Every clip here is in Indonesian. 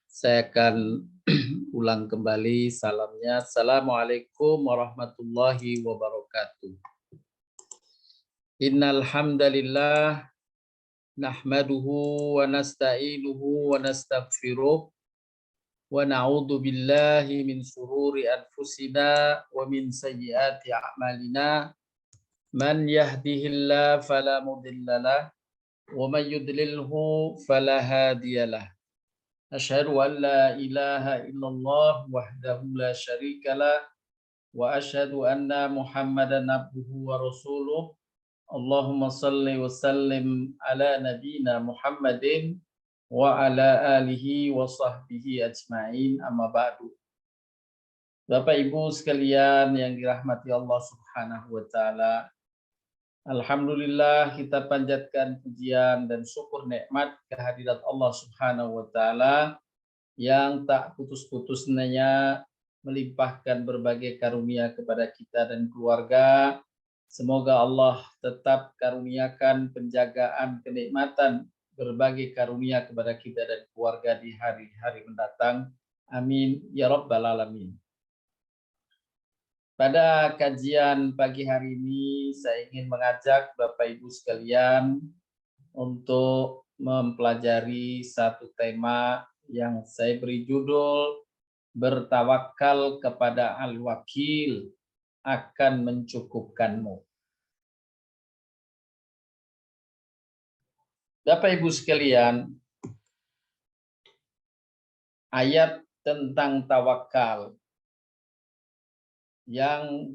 Saya akan ulang kembali salamnya. Assalamualaikum warahmatullahi wabarakatuh. Innal hamdalillah nahmaduhu wa nasta'inuhu wa nastaghfiruh wa na'udzu billahi min shururi anfusina wa min sayyiati a'malina. Man yahdihillahu fala mudhillalah wa man yudlilhu fala hadiyalah. Asyhadu an la ilaha illallah wahdahu la syarika lah wa asyhadu anna Muhammadan abduhu wa rasuluh. Allahumma salli wa sallim ala nabiyyina Muhammadin wa ala alihi wa sahbihi ajmain, amma ba'du. Bapak Ibu sekalian yang dirahmati Allah Subhanahu wa taala, alhamdulillah kita panjatkan pujian dan syukur nikmat kehadirat Allah Subhanahu wa taala yang tak putus-putusnya melimpahkan berbagai karunia kepada kita dan keluarga. Semoga Allah tetap karuniakan penjagaan kenikmatan berbagai karunia kepada kita dan keluarga di hari-hari mendatang. Amin ya rabbal alamin. Pada kajian pagi hari ini saya ingin mengajak Bapak Ibu sekalian untuk mempelajari satu tema yang saya beri judul bertawakal kepada Al-Wakil akan mencukupkanmu. Bapak Ibu sekalian, ayat tentang tawakal yang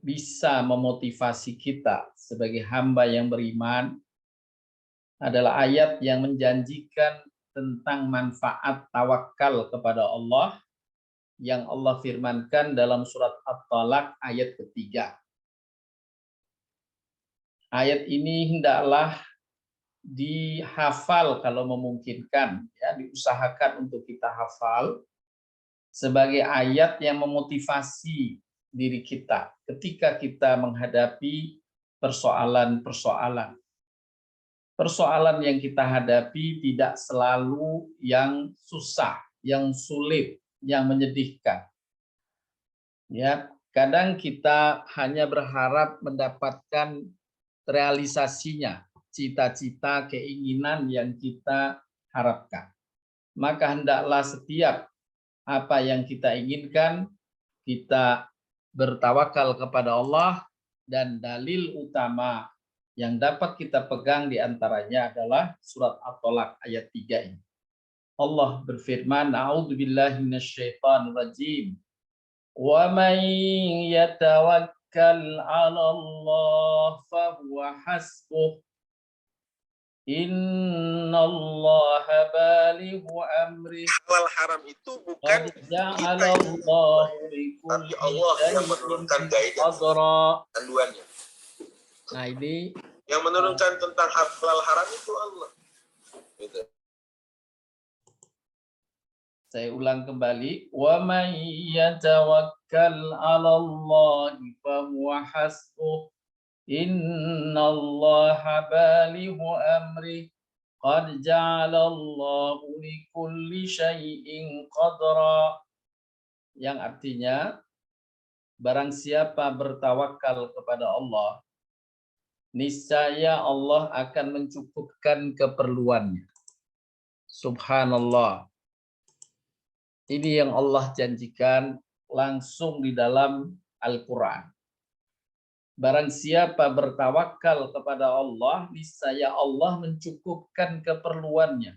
bisa memotivasi kita sebagai hamba yang beriman adalah ayat yang menjanjikan tentang manfaat tawakal kepada Allah yang Allah firmankan dalam surat At-Talaq ayat ketiga. Ayat ini hendaklah dihafal kalau memungkinkan, ya, diusahakan untuk kita hafal sebagai ayat yang memotivasi diri kita ketika kita menghadapi persoalan-persoalan. Persoalan yang kita hadapi tidak selalu yang susah, yang sulit, yang menyedihkan. Ya, kadang kita hanya berharap mendapatkan realisasinya, cita-cita, keinginan yang kita harapkan. Maka hendaklah setiap apa yang kita inginkan, kita bertawakal kepada Allah, dan dalil utama yang dapat kita pegang diantaranya adalah surat At-Talaq ayat 3 ini. Allah berfirman, A'udzubillahi minasyaitonir rajim. Wa man yatawakkal 'ala Allah fahuwa hasbuh. Innallaha balighu amri. Halal haram itu bukan kita, tapi Allah yang menurunkan guidance, panduannya. Nah, ini yang menurunkan tentang halal haram itu Allah. Gitu. Saya ulang kembali, wa may yatawakkal 'ala Allah fa huwa hasbuh. Innallaha balighu amri qad ja'alallahu likulli syai'in qadra. Yang artinya, barang siapa bertawakal kepada Allah, niscaya Allah akan mencukupkan keperluannya. Subhanallah. Ini yang Allah janjikan langsung di dalam Al-Quran. Barang siapa bertawakal kepada Allah, niscaya Allah mencukupkan keperluannya.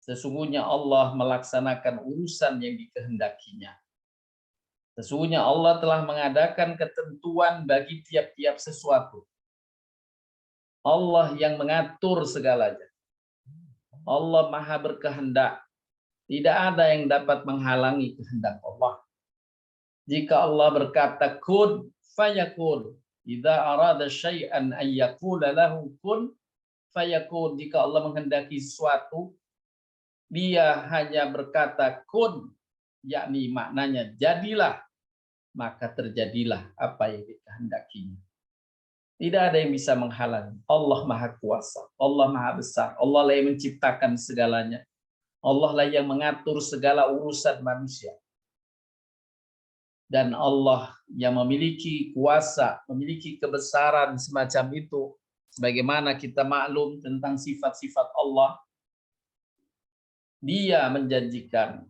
Sesungguhnya Allah melaksanakan urusan yang dikehendakinya. Sesungguhnya Allah telah mengadakan ketentuan bagi tiap-tiap sesuatu. Allah yang mengatur segalanya. Allah Maha berkehendak. Tidak ada yang dapat menghalangi kehendak Allah. Jika Allah berkata kun fayakun, idza arada syai'an an yaqula lahu kun fayakun. Jika Allah menghendaki sesuatu, dia hanya berkata kun, yakni maknanya jadilah, maka terjadilah apa yang dikehendakinya. Tidak ada yang bisa menghalangi. Allah Maha Kuasa, Allah Maha Besar, Allah lah yang menciptakan segalanya. Allah lah yang mengatur segala urusan manusia. Dan Allah yang memiliki kuasa, memiliki kebesaran semacam itu. Sebagaimana kita maklum tentang sifat-sifat Allah, Dia menjanjikan,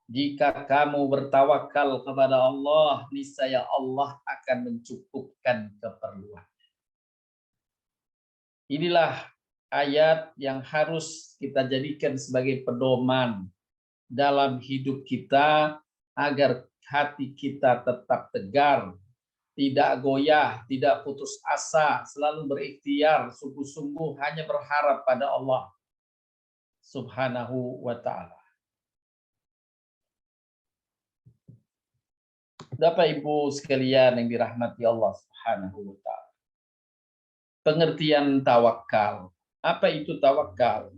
jika kamu bertawakal kepada Allah, niscaya Allah akan mencukupkan keperluan. Inilah ayat yang harus kita jadikan sebagai pedoman dalam hidup kita agar hati kita tetap tegar, tidak goyah, tidak putus asa, selalu berikhtiar, sungguh-sungguh hanya berharap pada Allah Subhanahu wa ta'ala. Bapak Ibu sekalian yang dirahmati Allah Subhanahu wa ta'ala. Pengertian tawakal. Apa itu tawakal?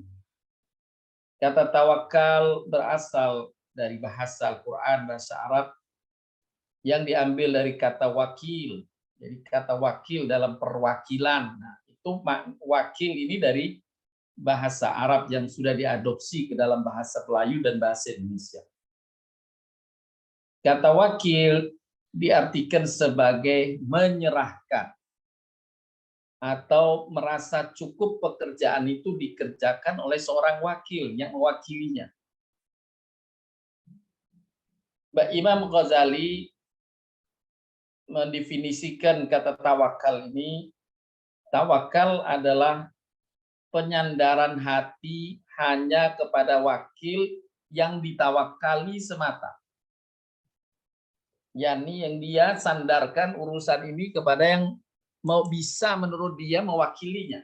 Kata tawakal berasal dari bahasa Al-Quran, bahasa Arab, yang diambil dari kata wakil. Jadi kata wakil dalam perwakilan. Nah, itu wakil ini dari bahasa Arab yang sudah diadopsi ke dalam bahasa Melayu dan bahasa Indonesia. Kata wakil diartikan sebagai menyerahkan atau merasa cukup pekerjaan itu dikerjakan oleh seorang wakil yang mewakilinya. Imam Ghazali mendefinisikan kata tawakal ini, tawakal adalah penyandaran hati hanya kepada wakil yang ditawakali semata. yakni yang dia sandarkan urusan ini kepada yang mau bisa menurut dia mewakilinya,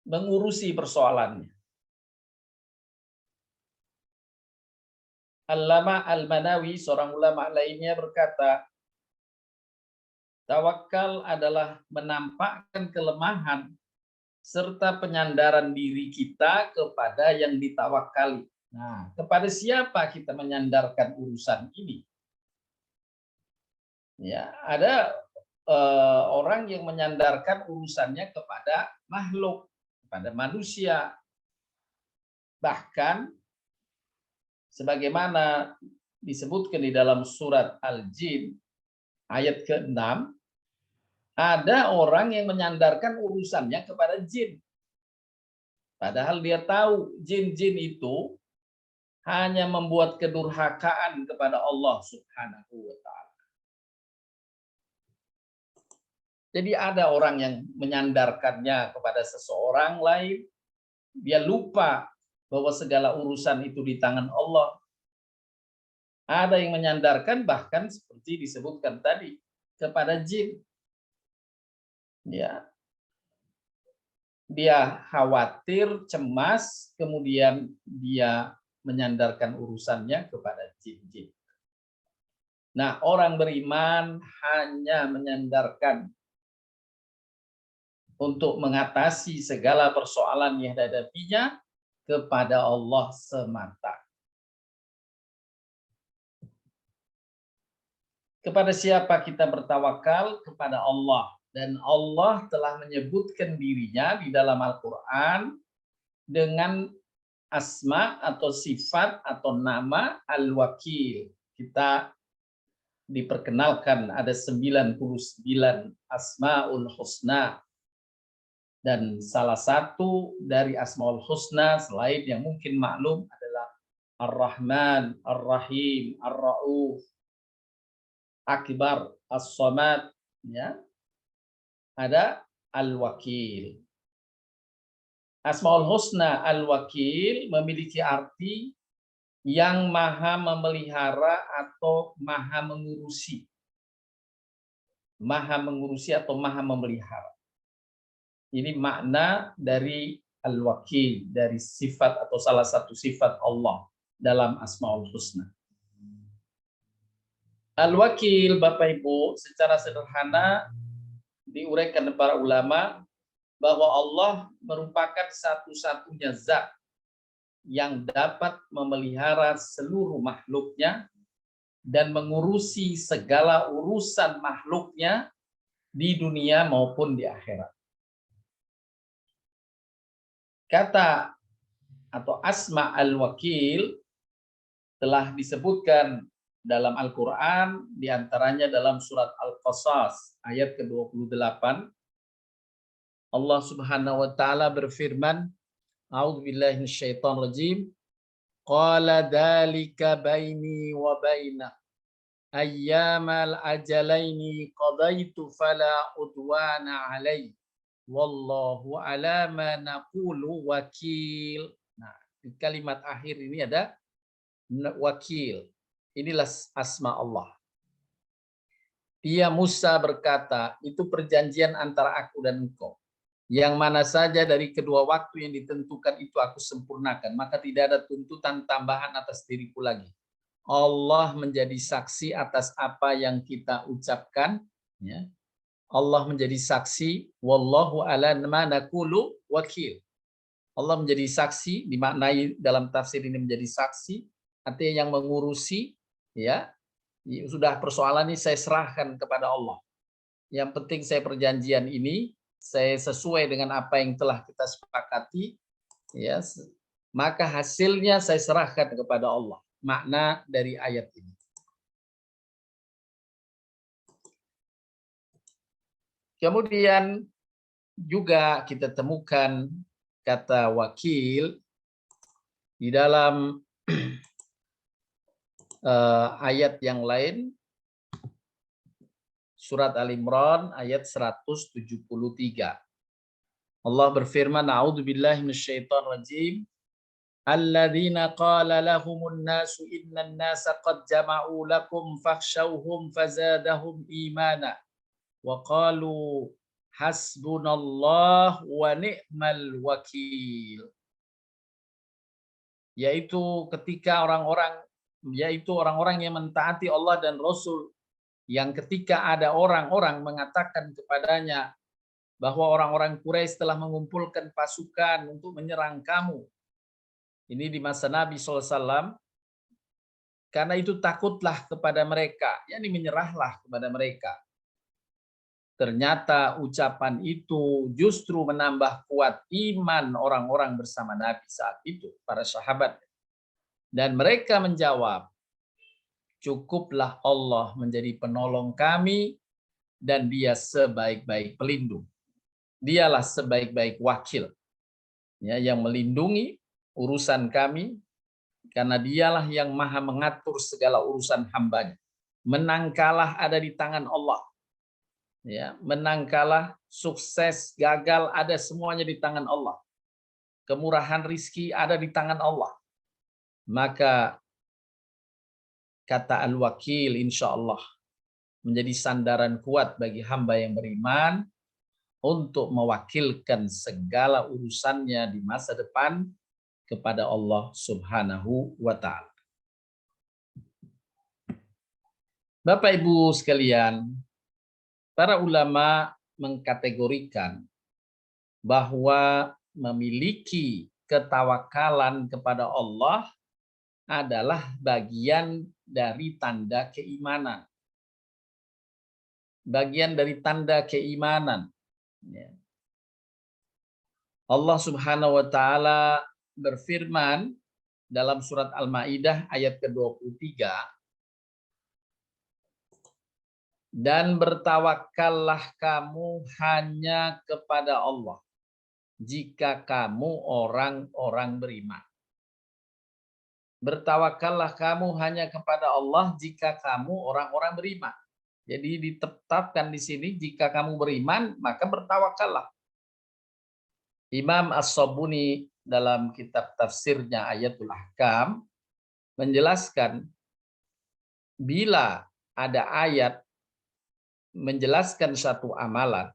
mengurusi persoalannya. Allama Al-Manawi, seorang ulama lainnya, berkata, tawakal adalah menampakkan kelemahan serta penyandaran diri kita kepada yang ditawakali. Nah, kepada siapa kita menyandarkan urusan ini? Ya, ada orang yang menyandarkan urusannya kepada makhluk, kepada manusia. Bahkan sebagaimana disebutkan di dalam surat Al-Jin ayat ke-6, ada orang yang menyandarkan urusannya kepada jin. Padahal dia tahu jin-jin itu hanya membuat kedurhakaan kepada Allah Subhanahu wa ta'ala. Jadi ada orang yang menyandarkannya kepada seseorang lain, dia lupa bahwa segala urusan itu di tangan Allah. Ada yang menyandarkan bahkan seperti disebutkan tadi kepada jin. Ya. Dia khawatir, cemas, kemudian dia menyandarkan urusannya kepada jin-jin. Nah, orang beriman hanya menyandarkan untuk mengatasi segala persoalan yang dihadapinya kepada Allah semata. Kepada siapa kita bertawakal? Kepada Allah. Dan Allah telah menyebutkan dirinya di dalam Al-Quran dengan asma atau sifat atau nama Al-Wakil. Kita diperkenalkan ada 99 Asmaul Husna. Dan salah satu dari Asmaul Husna selain yang mungkin maklum adalah Ar-Rahman, Ar-Rahim, Ar-Ra'uf, Akbar, As-Samad, ya. Ada Al-Wakil. Asmaul Husna Al-Wakil memiliki arti yang maha memelihara atau maha mengurusi. Maha mengurusi atau maha memelihara. Ini makna dari Al-Wakil, dari sifat atau salah satu sifat Allah dalam Asmaul Husna. Al-Wakil, Bapak Ibu, secara sederhana diuraikan para ulama bahwa Allah merupakan satu-satunya zat yang dapat memelihara seluruh makhluknya dan mengurusi segala urusan makhluknya di dunia maupun di akhirat. Kata atau asma al-wakil telah disebutkan dalam Al-Quran, diantaranya dalam surat Al-Qasas ayat ke-28. Allah Subhanahu wa Ta'ala berfirman, A'udzubillahi minasyaitonir rajim. Qala dzalika baini wa baina ayyamal ajalaini qadaitu fala udwana alai wallahu ala ma naqulu wakil. Nah, di kalimat akhir ini ada wakil. Inilah asma Allah. Dia Musa berkata, itu perjanjian antara aku dan engkau. Yang mana saja dari kedua waktu yang ditentukan itu aku sempurnakan. Maka tidak ada tuntutan tambahan atas diriku lagi. Allah menjadi saksi atas apa yang kita ucapkan. Ya. Allah menjadi saksi. Wallahu ala ma naqulu wakil. Allah menjadi saksi, dimaknai dalam tafsir ini menjadi saksi. Artinya yang mengurusi, ya sudah persoalan ini saya serahkan kepada Allah. Yang penting saya perjanjian ini saya sesuai dengan apa yang telah kita sepakati, ya maka hasilnya saya serahkan kepada Allah. Makna dari ayat ini. Kemudian juga kita temukan kata wakil di dalam ayat yang lain, surat Al-Imran ayat 173. Allah berfirman, A'udzubillahi minasyaitonir rajim. Alladzina qala lahumun nasu innan nasa qad jama'u lakum fakhshawhum fazadahum imana wa qalu hasbunallah wa ni'mal wakil. Yaitu ketika orang-orang yang mentaati Allah dan Rasul, yang ketika ada orang-orang mengatakan kepadanya bahwa orang-orang Quraisy telah mengumpulkan pasukan untuk menyerang kamu. Ini di masa Nabi SAW. Karena itu takutlah kepada mereka, yakni menyerahlah kepada mereka. Ternyata ucapan itu justru menambah kuat iman orang-orang bersama Nabi saat itu, para sahabat. Dan mereka menjawab, cukuplah Allah menjadi penolong kami dan dia sebaik-baik pelindung. Dialah sebaik-baik wakil, ya, yang melindungi urusan kami, karena dialah yang maha mengatur segala urusan hambanya. Menang kalah ada di tangan Allah. Ya, menang kalah, sukses, gagal ada semuanya di tangan Allah. Kemurahan rizki ada di tangan Allah. Maka kata al-wakil insya Allah menjadi sandaran kuat bagi hamba yang beriman untuk mewakilkan segala urusannya di masa depan kepada Allah Subhanahu wa Ta'ala. Bapak Ibu sekalian, para ulama mengkategorikan bahwa memiliki ketawakalan kepada Allah adalah bagian dari tanda keimanan. Bagian dari tanda keimanan. Allah Subhanahu wa Ta'ala berfirman dalam surat Al-Maidah ayat ke-23, dan bertawakallah kamu hanya kepada Allah jika kamu orang-orang beriman. Bertawakallah kamu hanya kepada Allah jika kamu orang-orang beriman. Jadi ditetapkan di sini, jika kamu beriman maka bertawakallah. Imam As-Sabuni dalam kitab tafsirnya Ayatul Ahkam menjelaskan, bila ada ayat menjelaskan satu amalan,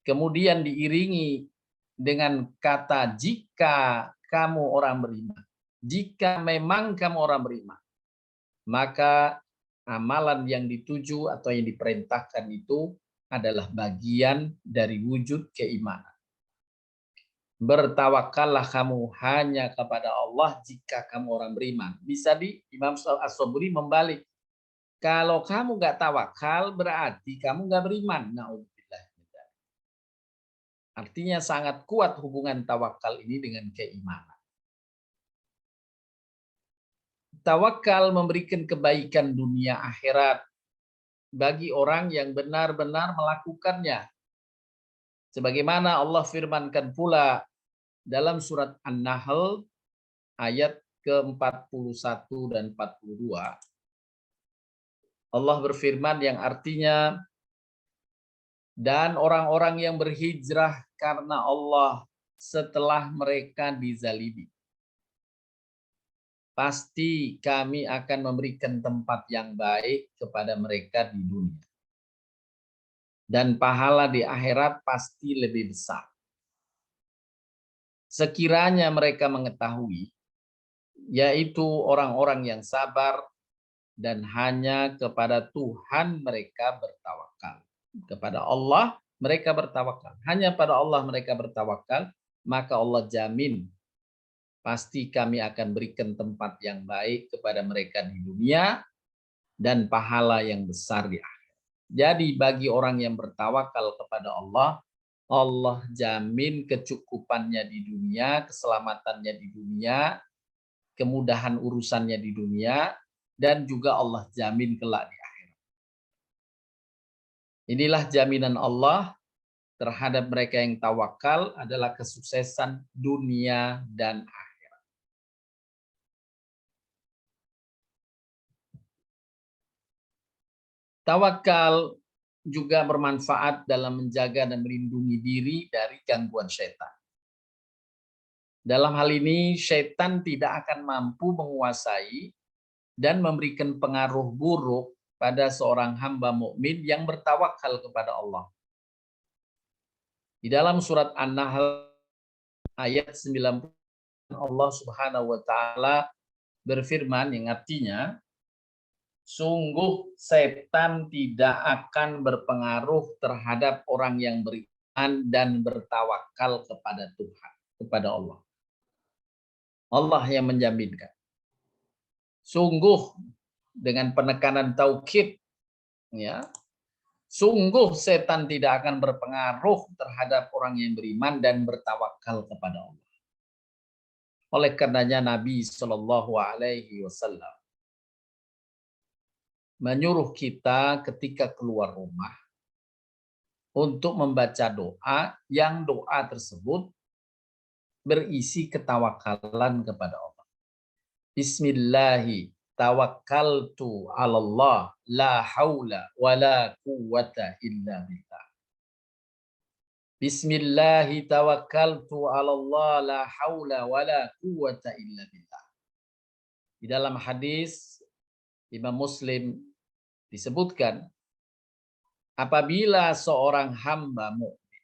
kemudian diiringi dengan kata jika kamu orang beriman, jika memang kamu orang beriman, maka amalan yang dituju atau yang diperintahkan itu adalah bagian dari wujud keimanan. Bertawakallah kamu hanya kepada Allah jika kamu orang beriman. Bisa di Imam As-Sabuni membalik. Kalau kamu nggak tawakal, berarti kamu nggak beriman. Na'udzubillah. Artinya sangat kuat hubungan tawakal ini dengan keimanan. Tawakal memberikan kebaikan dunia akhirat bagi orang yang benar-benar melakukannya. Sebagaimana Allah firmankan pula dalam surat An-Nahl ayat ke-41 dan 42. Allah berfirman yang artinya, dan orang-orang yang berhijrah karena Allah setelah mereka dizalimi, pasti kami akan memberikan tempat yang baik kepada mereka di dunia. Dan pahala di akhirat pasti lebih besar. Sekiranya mereka mengetahui, yaitu orang-orang yang sabar dan hanya kepada Tuhan mereka bertawakal. Kepada Allah mereka bertawakal. Hanya pada Allah mereka bertawakal, maka Allah jamin pasti kami akan berikan tempat yang baik kepada mereka di dunia dan pahala yang besar di akhirat. Jadi bagi orang yang bertawakal kepada Allah, Allah jamin kecukupannya di dunia, keselamatannya di dunia, kemudahan urusannya di dunia, dan juga Allah jamin kelak di akhirat. Inilah jaminan Allah terhadap mereka yang tawakal adalah kesuksesan dunia dan akhirat. Tawakal juga bermanfaat dalam menjaga dan melindungi diri dari gangguan syaitan. Dalam hal ini, syaitan tidak akan mampu menguasai dan memberikan pengaruh buruk pada seorang hamba mukmin yang bertawakal kepada Allah. Di dalam surat An-Nahl ayat 90, Allah Subhanahu wa taala berfirman yang artinya, sungguh setan tidak akan berpengaruh terhadap orang yang beriman dan bertawakal kepada Tuhan, kepada Allah. Allah yang menjaminkan. Sungguh dengan penekanan taukid, ya. Sungguh setan tidak akan berpengaruh terhadap orang yang beriman dan bertawakal kepada Allah. Oleh karenanya Nabi Shallallahu Alaihi Wasallam menyuruh kita ketika keluar rumah untuk membaca doa yang doa tersebut berisi ketawakalan kepada Allah. Bismillahi tawakkaltu 'alallah la haula wala quwwata illa billah. Bismillahi tawakkaltu 'alallah la haula wala quwwata illa billah. Di dalam hadis Imam Muslim disebutkan, apabila seorang hamba mukmin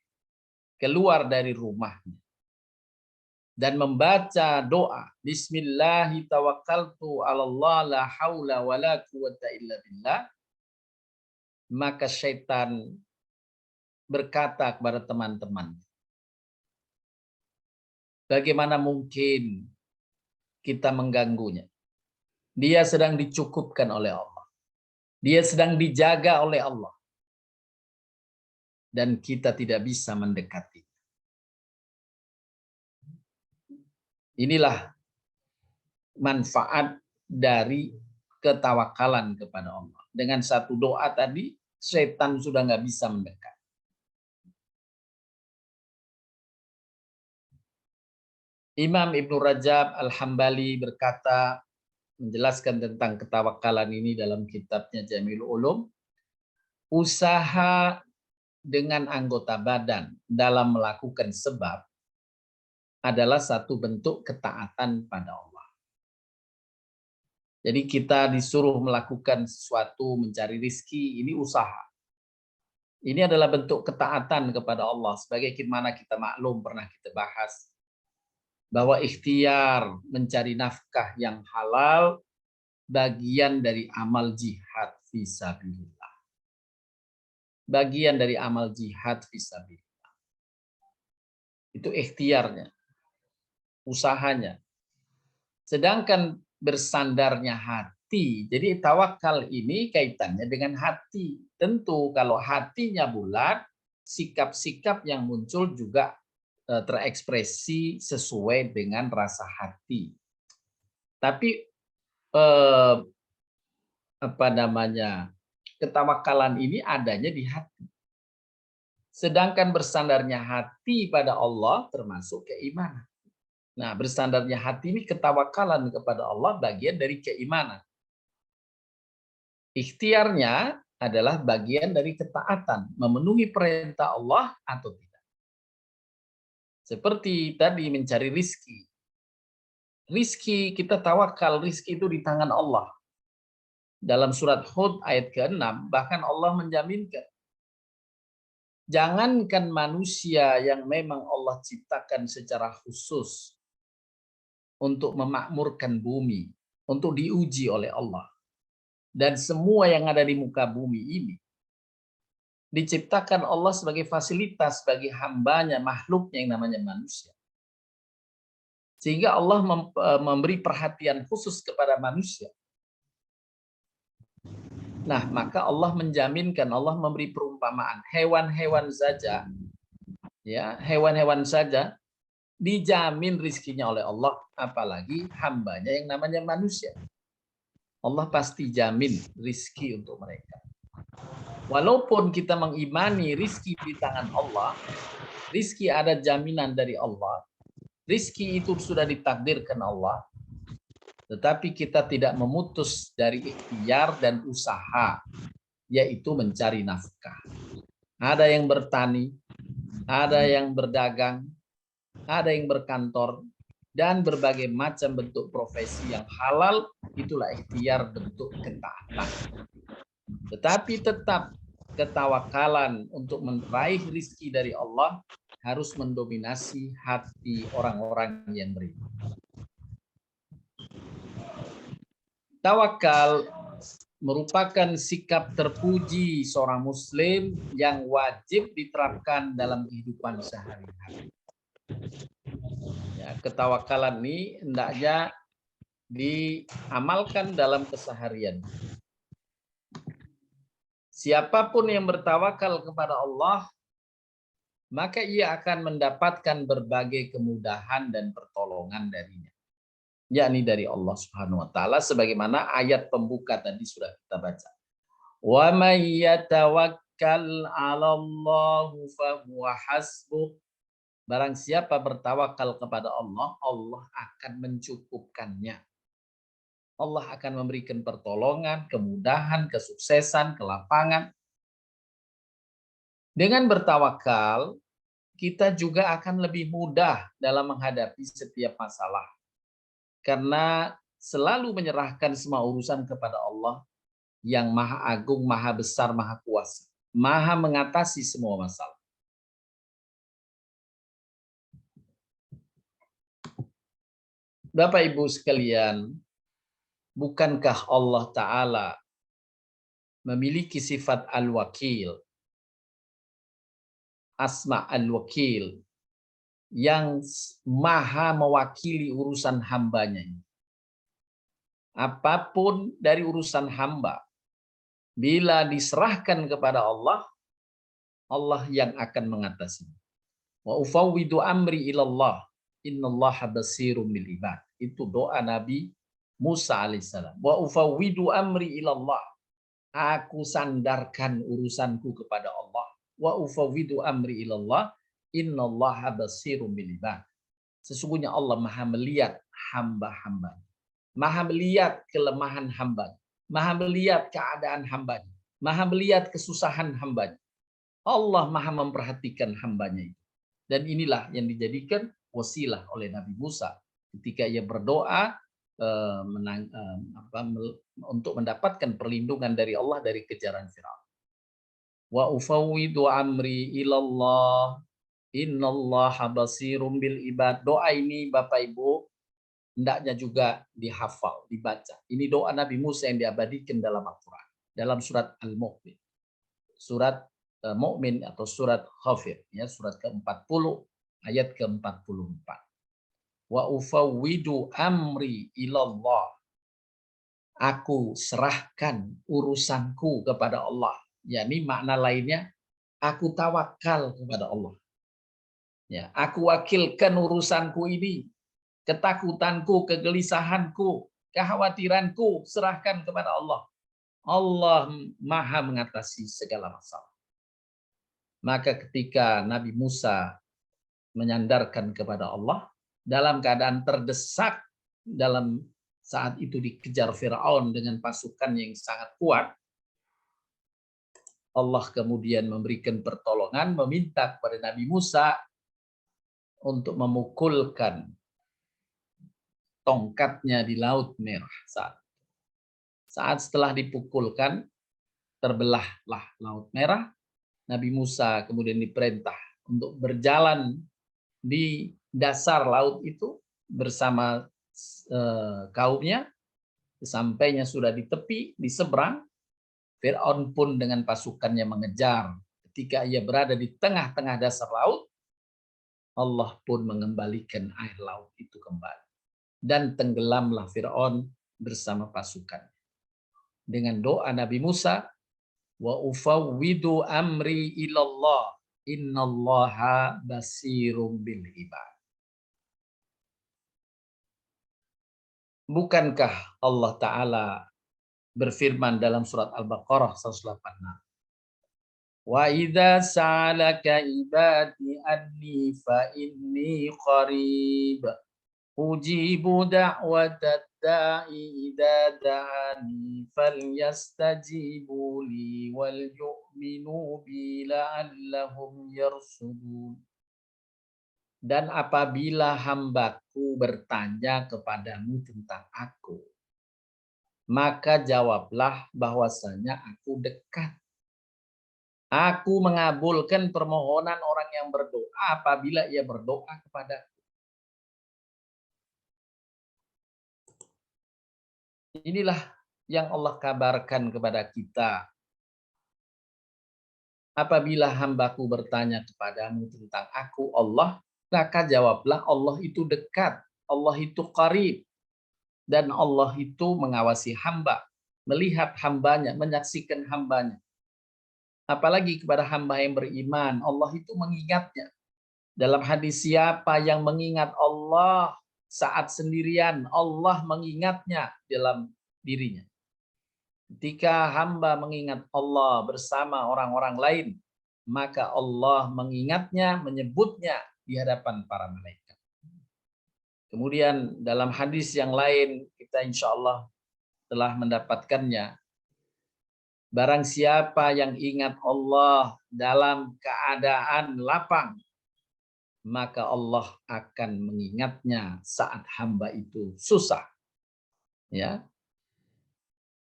keluar dari rumahnya dan membaca doa Bismillahi tawakkaltu 'alallah la haula wala quwwata illa billah, maka syaitan berkata kepada teman-teman, bagaimana mungkin kita mengganggunya? Dia sedang dicukupkan oleh Allah. Dia sedang dijaga oleh Allah. Dan kita tidak bisa mendekati. Inilah manfaat dari ketawakalan kepada Allah. Dengan satu doa tadi, setan sudah nggak bisa mendekat. Imam Ibnu Rajab Al-Hambali berkata, menjelaskan tentang ketawakalan ini dalam kitabnya Jamil Ulum, usaha dengan anggota badan dalam melakukan sebab adalah satu bentuk ketaatan pada Allah. Jadi kita disuruh melakukan sesuatu, mencari rizki, ini usaha. Ini adalah bentuk ketaatan kepada Allah. Sebagaimana kita maklum, pernah kita bahas, bahwa ikhtiar mencari nafkah yang halal bagian dari amal jihad fisabilillah. Bagian dari amal jihad fisabilillah. Itu ikhtiarnya, usahanya. Sedangkan bersandarnya hati hati. Jadi tawakal ini kaitannya dengan hati. Tentu kalau hatinya bulat, sikap-sikap yang muncul juga terekspresi sesuai dengan rasa hati. Tapi apa namanya, ketawakalan ini adanya di hati. Sedangkan bersandarnya hati pada Allah termasuk keimanan. Nah, bersandarnya hati ini ketawakalan kepada Allah bagian dari keimanan. Ikhtiarnya adalah bagian dari ketaatan, memenuhi perintah Allah atau tidak. Seperti tadi mencari rizki. Rizki kita tawakal, rizki itu di tangan Allah. Dalam surat Hud ayat ke-6, bahkan Allah menjaminkan. Jangankan manusia yang memang Allah ciptakan secara khusus untuk memakmurkan bumi, untuk diuji oleh Allah. Dan semua yang ada di muka bumi ini diciptakan Allah sebagai fasilitas bagi hambanya, makhluknya yang namanya manusia. Sehingga Allah memberi perhatian khusus kepada manusia. Nah, maka Allah menjaminkan, Allah memberi perumpamaan. Hewan-hewan saja, ya, hewan-hewan saja dijamin rizkinya oleh Allah, apalagi hambanya yang namanya manusia. Allah pasti jamin rizki untuk mereka. Walaupun kita mengimani rizki di tangan Allah, rizki ada jaminan dari Allah, rizki itu sudah ditakdirkan Allah, tetapi kita tidak memutus dari ikhtiar dan usaha, yaitu mencari nafkah. Ada yang bertani, ada yang berdagang, ada yang berkantor, dan berbagai macam bentuk profesi yang halal, itulah ikhtiar bentuk ketaatan. Tetapi tetap ketawakalan untuk meraih rizki dari Allah harus mendominasi hati orang-orang yang beriman. Tawakal merupakan sikap terpuji seorang muslim yang wajib diterapkan dalam kehidupan sehari-hari. Ya, ketawakalan ini hendaknya diamalkan dalam keseharian. Siapapun yang bertawakal kepada Allah, maka ia akan mendapatkan berbagai kemudahan dan pertolongan darinya, yakni dari Allah Subhanahu wa taala, sebagaimana ayat pembuka tadi sudah kita baca. Wa may yatawakkal 'alallahu fa huwa hasbuh. Barang siapa bertawakal kepada Allah, Allah akan mencukupkannya. Allah akan memberikan pertolongan, kemudahan, kesuksesan, kelapangan. Dengan bertawakal, kita juga akan lebih mudah dalam menghadapi setiap masalah. Karena selalu menyerahkan semua urusan kepada Allah yang Maha Agung, Maha Besar, Maha Kuasa. Maha mengatasi semua masalah. Bapak Ibu sekalian, bukankah Allah Ta'ala memiliki sifat Al-Wakil, Asma Al-Wakil, yang maha mewakili urusan hambanya ini. Apapun dari urusan hamba, bila diserahkan kepada Allah, Allah yang akan mengatasi. Wa ufawwidu amri ilallah, innallaha basirum bil ibad. Itu doa Nabi Musa alaihissalam. Wa ufawwidu amri ilallah. Aku sandarkan urusanku kepada Allah. Wa ufawwidu amri ilallah, innallaha basirum bil ibad. Sesungguhnya Allah Maha melihat hamba-hamba. Maha melihat kelemahan hamba. Maha melihat keadaan hamba. Maha melihat kesusahan hamba. Allah Maha memperhatikan hambanya itu. Dan inilah yang dijadikan wasilah oleh Nabi Musa ketika ia berdoa untuk mendapatkan perlindungan dari Allah dari kejaran Firaun. Wa ufawwidu amri ilallah, innallaha basirum bil ibad. Doa ini Bapak Ibu hendaknya juga dihafal, dibaca. Ini doa Nabi Musa yang diabadikan dalam Al-Quran, dalam surat Al-Mu'min, surat Mu'min atau surat Ghafir, ya, surat ke-40 ayat ke-44. Wa ufawwidu amri ilallah. Aku serahkan urusanku kepada Allah. Yani makna lainnya, aku tawakal kepada Allah. Ya, aku wakilkan urusanku ini, ketakutanku, kegelisahanku, kekhawatiranku, serahkan kepada Allah. Allah Maha mengatasi segala masalah. Maka ketika Nabi Musa menyandarkan kepada Allah dalam keadaan terdesak, dalam saat itu dikejar Firaun dengan pasukan yang sangat kuat, Allah kemudian memberikan pertolongan, meminta kepada Nabi Musa untuk memukulkan tongkatnya di Laut Merah. Saat setelah dipukulkan, terbelahlah Laut Merah. Nabi Musa kemudian diperintah untuk berjalan di dasar laut itu bersama kaumnya. Sampainya sudah di tepi, di seberang, Fir'aun pun dengan pasukannya mengejar. Ketika ia berada di tengah-tengah dasar laut, Allah pun mengembalikan air laut itu kembali. Dan tenggelamlah Fir'aun bersama pasukan. Dengan doa Nabi Musa, wa ufawwidu amri ilallah, innallaha basirum bil ibad. Bukankah Allah Ta'ala berfirman dalam surat Al-Baqarah 186, wa idza sa'alaka ibadi anni fa inni qarib ujibu da'watad da'i idza da'ani falyastajibu li wal yu'minu bi la'allahum yarsudun. Dan apabila hambaku bertanya kepadamu tentang aku, maka jawablah bahwasanya aku dekat. Aku mengabulkan permohonan orang yang berdoa apabila ia berdoa kepadaku. Inilah yang Allah kabarkan kepada kita. Apabila hambaku bertanya kepadamu tentang aku, Allah, maka jawablah Allah itu dekat, Allah itu qarib, dan Allah itu mengawasi hamba, melihat hambanya, menyaksikan hambanya. Apalagi kepada hamba yang beriman, Allah itu mengingatnya. Dalam hadis, siapa yang mengingat Allah saat sendirian, Allah mengingatnya dalam dirinya. Ketika hamba mengingat Allah bersama orang-orang lain, maka Allah mengingatnya, menyebutnya di hadapan para malaikat. Kemudian dalam hadis yang lain, kita insya Allah telah mendapatkannya. Barang siapa yang ingat Allah dalam keadaan lapang, maka Allah akan mengingatnya saat hamba itu susah. Ya,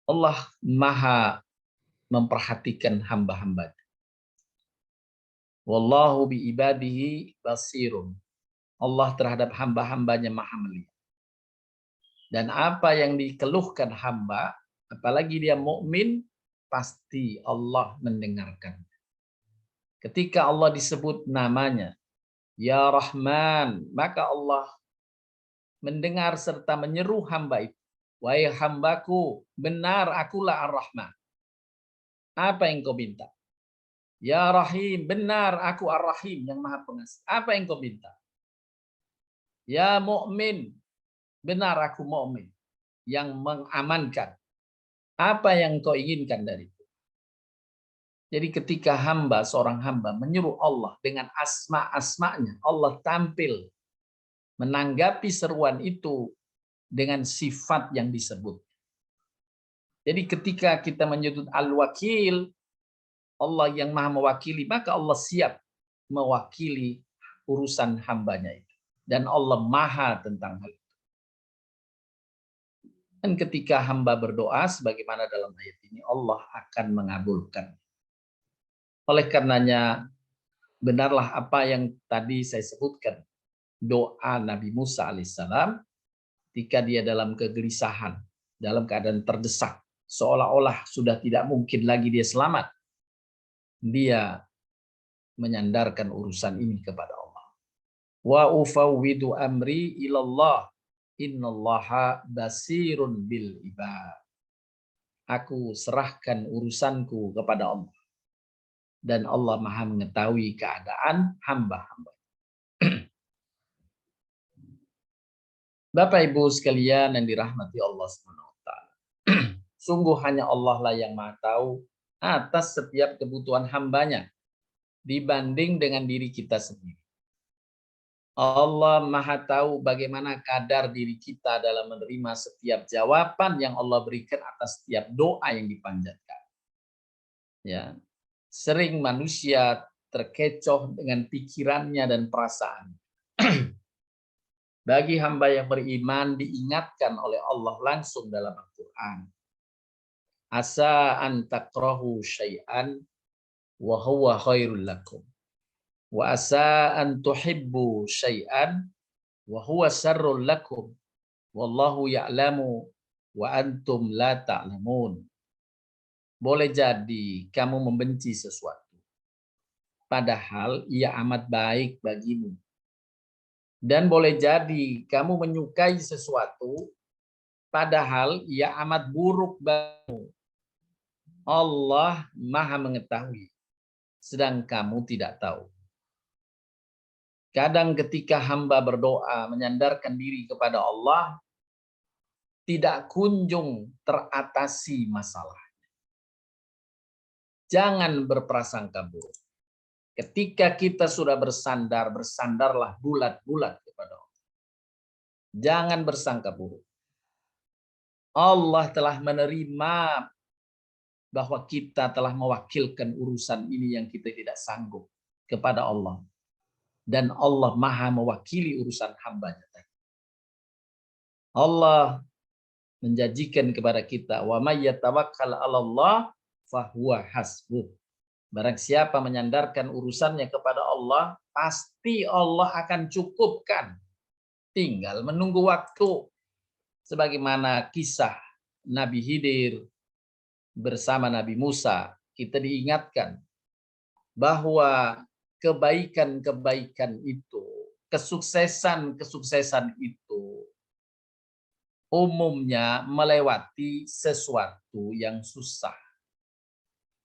Allah Maha memperhatikan hamba-hamba. Wallahu bi ibadihi basirun. Allah terhadap hamba-hambanya Maha melihat. Dan apa yang dikeluhkan hamba, apalagi dia mukmin, pasti Allah mendengarkan. Ketika Allah disebut namanya, Ya Rahman, maka Allah mendengar serta menyeru hamba itu. Wahai hambaku, benar akulah Ar-Rahman. Apa yang kau minta? Ya Rahim, benar aku Ar-Rahim yang Maha Pengasih. Apa yang kau minta? Ya Mu'min, benar aku Mu'min yang mengamankan. Apa yang kau inginkan dariku? Jadi ketika seorang hamba menyuruh Allah dengan asma-asmanya, Allah tampil menanggapi seruan itu dengan sifat yang disebut. Jadi ketika kita menyebut Al-Wakil, Allah yang Maha mewakili, maka Allah siap mewakili urusan hambanya itu. Dan Allah Maha tentang hal itu. Dan ketika hamba berdoa, sebagaimana dalam ayat ini, Allah akan mengabulkan. Oleh karenanya, benarlah apa yang tadi saya sebutkan. Doa Nabi Musa alaihissalam ketika dia dalam kegelisahan, dalam keadaan terdesak, seolah-olah sudah tidak mungkin lagi dia selamat. Dia menyandarkan urusan ini kepada Allah. Wa ufawwidu amri ilallah, innallaha basirun bil ibad. Aku serahkan urusanku kepada Allah. Dan Allah Maha mengetahui keadaan hamba-hamba. Bapak Ibu sekalian yang dirahmati Allah SWT. Sungguh hanya Allah lah yang Maha tahu atas setiap kebutuhan hambanya dibanding dengan diri kita sendiri. Allah Maha tahu bagaimana kadar diri kita dalam menerima setiap jawaban yang Allah berikan atas setiap doa yang dipanjatkan. Ya, sering manusia terkecoh dengan pikirannya dan perasaan. Bagi hamba yang beriman diingatkan oleh Allah langsung dalam Al-Quran. Asa an takrahu syai'an wa huwa khairul lakum. Wa asa an tuhibbu syai'an wa huwa syarrul lakum. Wallahu ya'lamu wa antum la ta'lamun. Boleh jadi kamu membenci sesuatu, padahal ia amat baik bagimu. Dan boleh jadi kamu menyukai sesuatu, padahal ia amat buruk bagimu. Allah Maha mengetahui, sedang kamu tidak tahu. Kadang ketika hamba berdoa menyandarkan diri kepada Allah, tidak kunjung teratasi masalah. Jangan berprasangka buruk. Ketika kita sudah bersandar, bersandarlah bulat-bulat kepada Allah. Jangan bersangka buruk. Allah telah menerima bahwa kita telah mewakilkan urusan ini yang kita tidak sanggup kepada Allah. Dan Allah Maha mewakili urusan hambanya. Allah menjanjikan kepada kita, wa may yatawakkal 'alallah fahuwa hasbuh. Barang siapa menyandarkan urusannya kepada Allah, pasti Allah akan cukupkan. Tinggal menunggu waktu. Sebagaimana kisah Nabi Khidir bersama Nabi Musa, kita diingatkan bahwa kebaikan-kebaikan itu, kesuksesan-kesuksesan itu umumnya melewati sesuatu yang susah.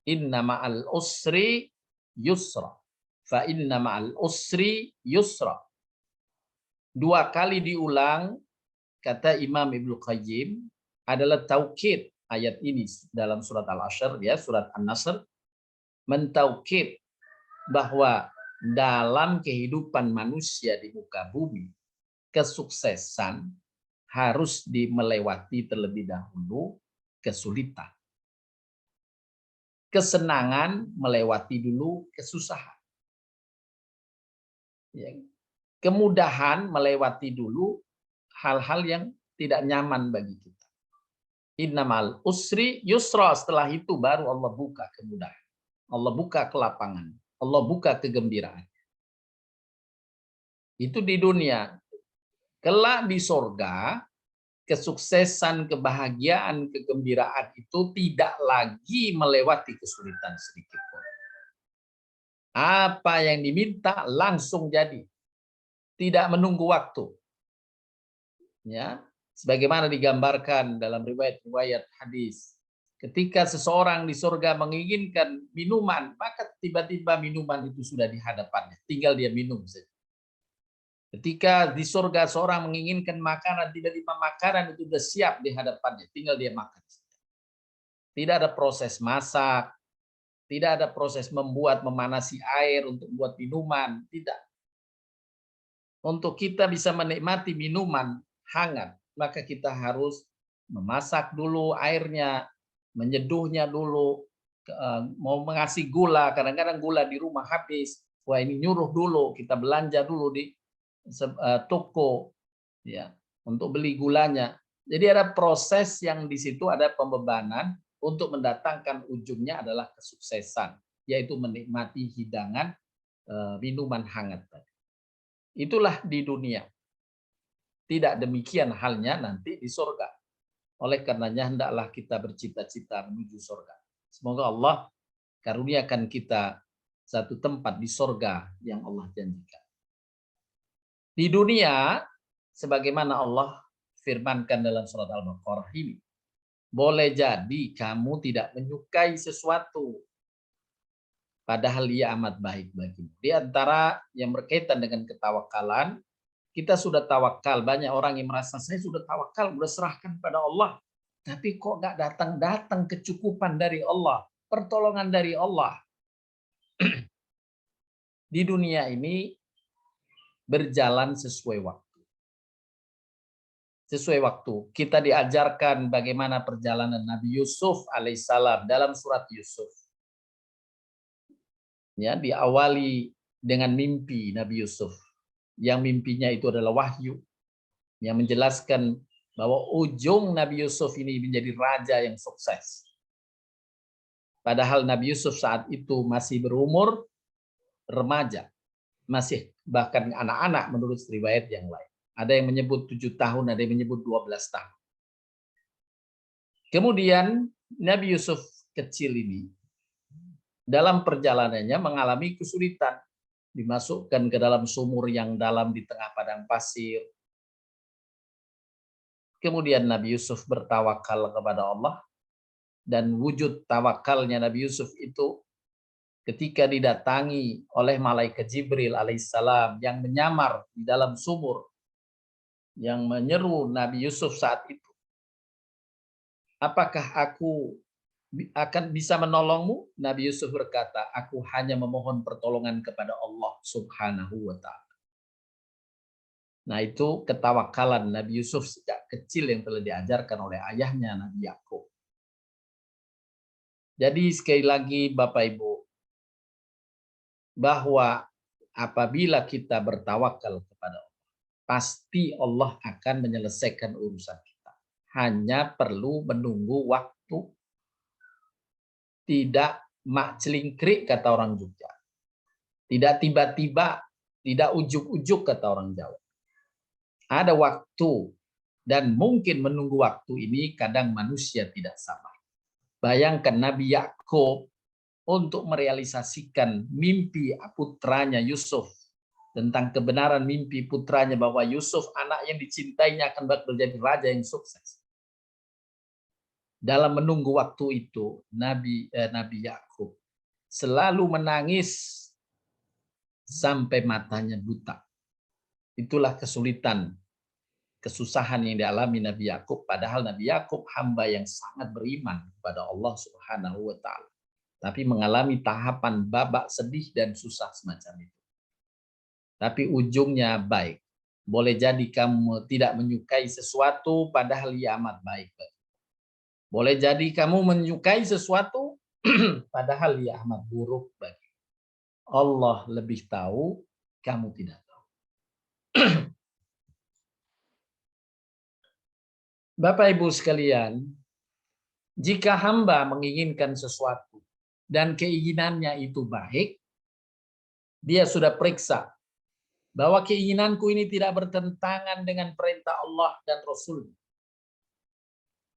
Inna ma'al usri yusra. Fa inna ma'al usri yusra. 2 kali diulang, kata Imam Ibnu Qayyim, adalah taukid ayat ini dalam surat Al-Ashr, ya, surat An-Nasr, mentaukid bahwa dalam kehidupan manusia di muka bumi, kesuksesan harus melewati terlebih dahulu kesulitan. Kesenangan melewati dulu kesusahan. Kemudahan melewati dulu hal-hal yang tidak nyaman bagi kita. Innamal usri yusra. Setelah itu baru Allah buka kemudahan. Allah buka kelapangan. Allah buka kegembiraan. Itu di dunia. Kelak di surga, kesuksesan, kebahagiaan, kegembiraan itu tidak lagi melewati kesulitan sedikit pun. Apa yang diminta langsung jadi. Tidak menunggu waktu. Ya, sebagaimana digambarkan dalam riwayat-riwayat hadis. Ketika seseorang di surga menginginkan minuman, maka tiba-tiba minuman itu sudah di hadapannya. Tinggal dia minum saja. Ketika di surga seorang menginginkan makanan, tiba-tiba makanan itu sudah siap di hadapannya, tinggal dia makan. Tidak ada proses masak, tidak ada proses membuat, memanasi air untuk buat minuman, tidak. Untuk kita bisa menikmati minuman hangat, maka kita harus memasak dulu airnya, menyeduhnya dulu, mau mengasih gula, kadang-kadang gula di rumah habis, wah ini nyuruh dulu, kita belanja dulu di toko, ya, untuk beli gulanya. Jadi ada proses yang di situ ada pembebanan untuk mendatangkan ujungnya adalah kesuksesan, yaitu menikmati hidangan minuman hangat tadi. Itulah di dunia. Tidak demikian halnya nanti di surga. Oleh karenanya hendaklah kita bercita-cita menuju surga. Semoga Allah karuniakan kita satu tempat di surga yang Allah janjikan. Di dunia, sebagaimana Allah firmankan dalam surat Al-Baqarah ini, boleh jadi kamu tidak menyukai sesuatu, padahal ia amat baik bagimu. Di antara yang berkaitan dengan ketawakalan, kita sudah tawakal. Banyak orang yang merasa saya sudah tawakal, sudah serahkan pada Allah, tapi kok nggak datang-datang kecukupan dari Allah, pertolongan dari Allah. Di dunia ini berjalan sesuai waktu. Sesuai waktu. Kita diajarkan bagaimana perjalanan Nabi Yusuf alaihissalam dalam surat Yusuf. Ya, diawali dengan mimpi Nabi Yusuf. Yang mimpinya itu adalah wahyu yang menjelaskan bahwa ujung Nabi Yusuf ini menjadi raja yang sukses. Padahal Nabi Yusuf saat itu masih berumur remaja, masih bahkan anak-anak menurut riwayat yang lain. Ada yang menyebut 7 tahun, ada yang menyebut 12 tahun. Kemudian Nabi Yusuf kecil ini dalam perjalanannya mengalami kesulitan. Dimasukkan ke dalam sumur yang dalam di tengah padang pasir. Kemudian Nabi Yusuf bertawakal kepada Allah. Dan wujud tawakalnya Nabi Yusuf itu ketika didatangi oleh malaikat Jibril alaihissalam yang menyamar di dalam sumur, yang menyeru Nabi Yusuf saat itu, apakah aku akan bisa menolongmu? Nabi Yusuf berkata, aku hanya memohon pertolongan kepada Allah subhanahu wa ta'ala. Nah, itu ketawakalan Nabi Yusuf sejak kecil yang telah diajarkan oleh ayahnya Nabi Yakub. Jadi sekali lagi Bapak Ibu, bahwa apabila kita bertawakal kepada Allah, pasti Allah akan menyelesaikan urusan kita. Hanya perlu menunggu waktu. Tidak mak celingkrik kata orang Jogja. Tidak tiba-tiba, tidak ujuk-ujuk kata orang Jawa. Ada waktu dan mungkin menunggu waktu ini kadang manusia tidak sabar. Bayangkan Nabi Yakub untuk merealisasikan mimpi putranya Yusuf tentang kebenaran mimpi putranya bahwa Yusuf anak yang dicintainya akan menjadi raja yang sukses. Dalam menunggu waktu itu, Nabi Yakub selalu menangis sampai matanya buta. Itulah kesulitan, kesusahan yang dialami Nabi Yakub. Padahal Nabi Yakub hamba yang sangat beriman kepada Allah Subhanahu wa ta'ala. Tapi mengalami tahapan babak sedih dan susah semacam itu. Tapi ujungnya baik. Boleh jadi kamu tidak menyukai sesuatu padahal ia amat baik. Boleh jadi kamu menyukai sesuatu padahal ia amat buruk bagi. Allah lebih tahu, kamu tidak tahu. Bapak Ibu sekalian, jika hamba menginginkan sesuatu dan keinginannya itu baik, dia sudah periksa bahwa keinginanku ini tidak bertentangan dengan perintah Allah dan Rasul.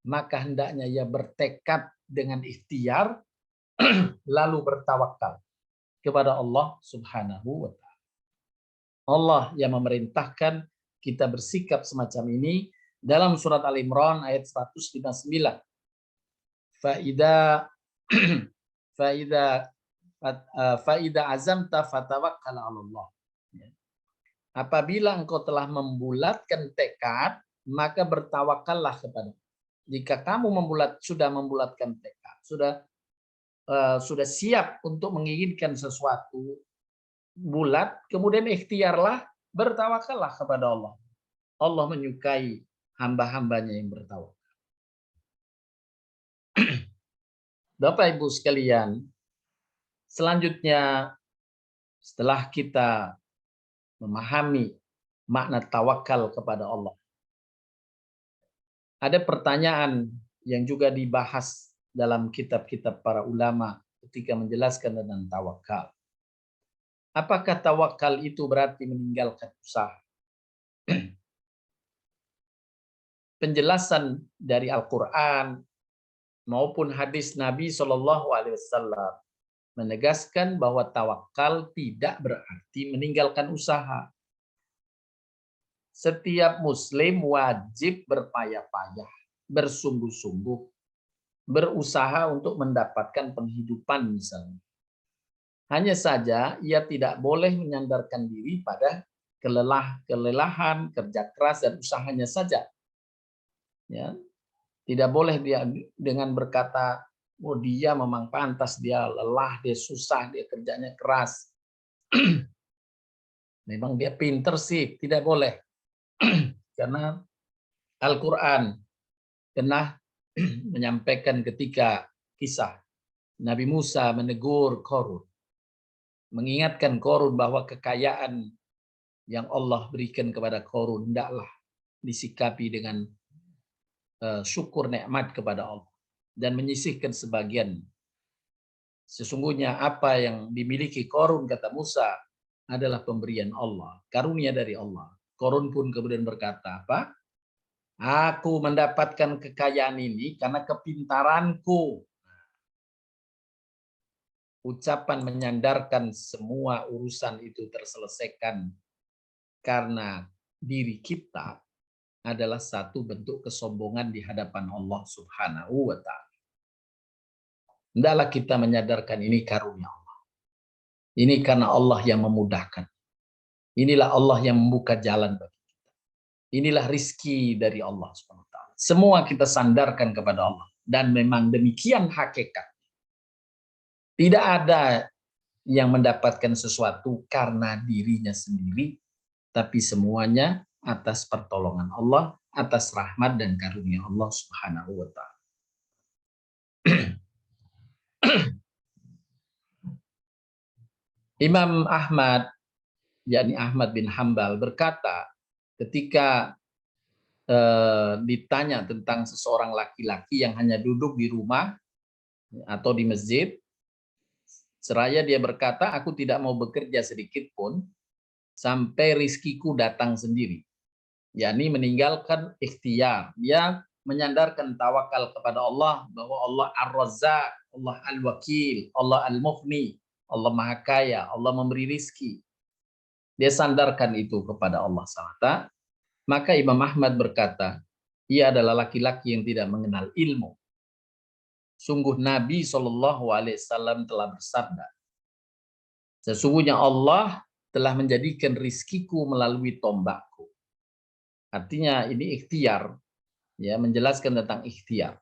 Maka hendaknya ia bertekad dengan ikhtiar lalu bertawakal kepada Allah Subhanahu wa ta'ala. Allah yang memerintahkan kita bersikap semacam ini dalam surat Al-Imran ayat 159. Faida azamta fatawakkal 'ala Allah. Apabila engkau telah membulatkan tekad, maka bertawakallah kepada Allah. Jika kamu sudah membulatkan tekad, sudah siap untuk menginginkan sesuatu bulat, kemudian ikhtiarlah, bertawakallah kepada Allah. Allah menyukai hamba-hambanya yang bertawakal. Bapak Ibu sekalian, selanjutnya setelah kita memahami makna tawakal kepada Allah, ada pertanyaan yang juga dibahas dalam kitab-kitab para ulama ketika menjelaskan tentang tawakal. Apakah tawakal itu berarti meninggalkan usaha? Penjelasan dari Al-Quran maupun hadis Nabi SAW menegaskan bahwa tawakal tidak berarti meninggalkan usaha. Setiap muslim wajib berpayah-payah, bersungguh-sungguh berusaha untuk mendapatkan penghidupan misalnya. Hanya saja ia tidak boleh menyandarkan diri pada kelelahan, kerja keras dan usahanya saja. Ya, tidak boleh dia dengan berkata, oh dia memang pantas, dia lelah, dia susah, dia kerjanya keras. Memang dia pinter sih, tidak boleh. Karena Al-Quran pernah menyampaikan ketika kisah Nabi Musa menegur Korun, mengingatkan Korun bahwa kekayaan yang Allah berikan kepada Korun hendaklah disikapi dengan syukur nikmat kepada Allah dan menyisihkan sebagian. Sesungguhnya apa yang dimiliki Korun, kata Musa, adalah pemberian Allah, karunia dari Allah. Korun pun kemudian berkata, apa? Aku mendapatkan kekayaan ini karena kepintaranku. Ucapan menyandarkan semua urusan itu terselesaikan karena diri kita adalah satu bentuk kesombongan di hadapan Allah Subhanahu wa Ta'ala. Hendaklah kita menyadarkan ini karunia Allah. Ini karena Allah yang memudahkan. Inilah Allah yang membuka jalan bagi kita. Inilah rizki dari Allah Subhanahu wa Ta'ala. Semua kita sandarkan kepada Allah. Dan memang demikian hakikat. Tidak ada yang mendapatkan sesuatu karena dirinya sendiri, tapi semuanya atas pertolongan Allah, atas rahmat dan karunia Allah Subhanahu wa Ta'ala. Imam Ahmad, yakni Ahmad bin Hambal, berkata ketika ditanya tentang seseorang laki-laki yang hanya duduk di rumah atau di masjid, seraya dia berkata, aku tidak mau bekerja sedikit pun sampai rizkiku datang sendiri. Yakni meninggalkan ikhtiar. Dia menyandarkan tawakal kepada Allah, bahwa Allah Ar-Razzaq, Allah Al-Wakil, Allah Al-Mughni, Allah Maha Kaya, Allah memberi rizki. Dia sandarkan itu kepada Allah SWT. Maka Imam Ahmad berkata, ia adalah laki-laki yang tidak mengenal ilmu. Sungguh Nabi SAW telah bersabda, sesungguhnya Allah telah menjadikan rizkiku melalui tombakku. Artinya ini ikhtiar, ya, menjelaskan tentang ikhtiar.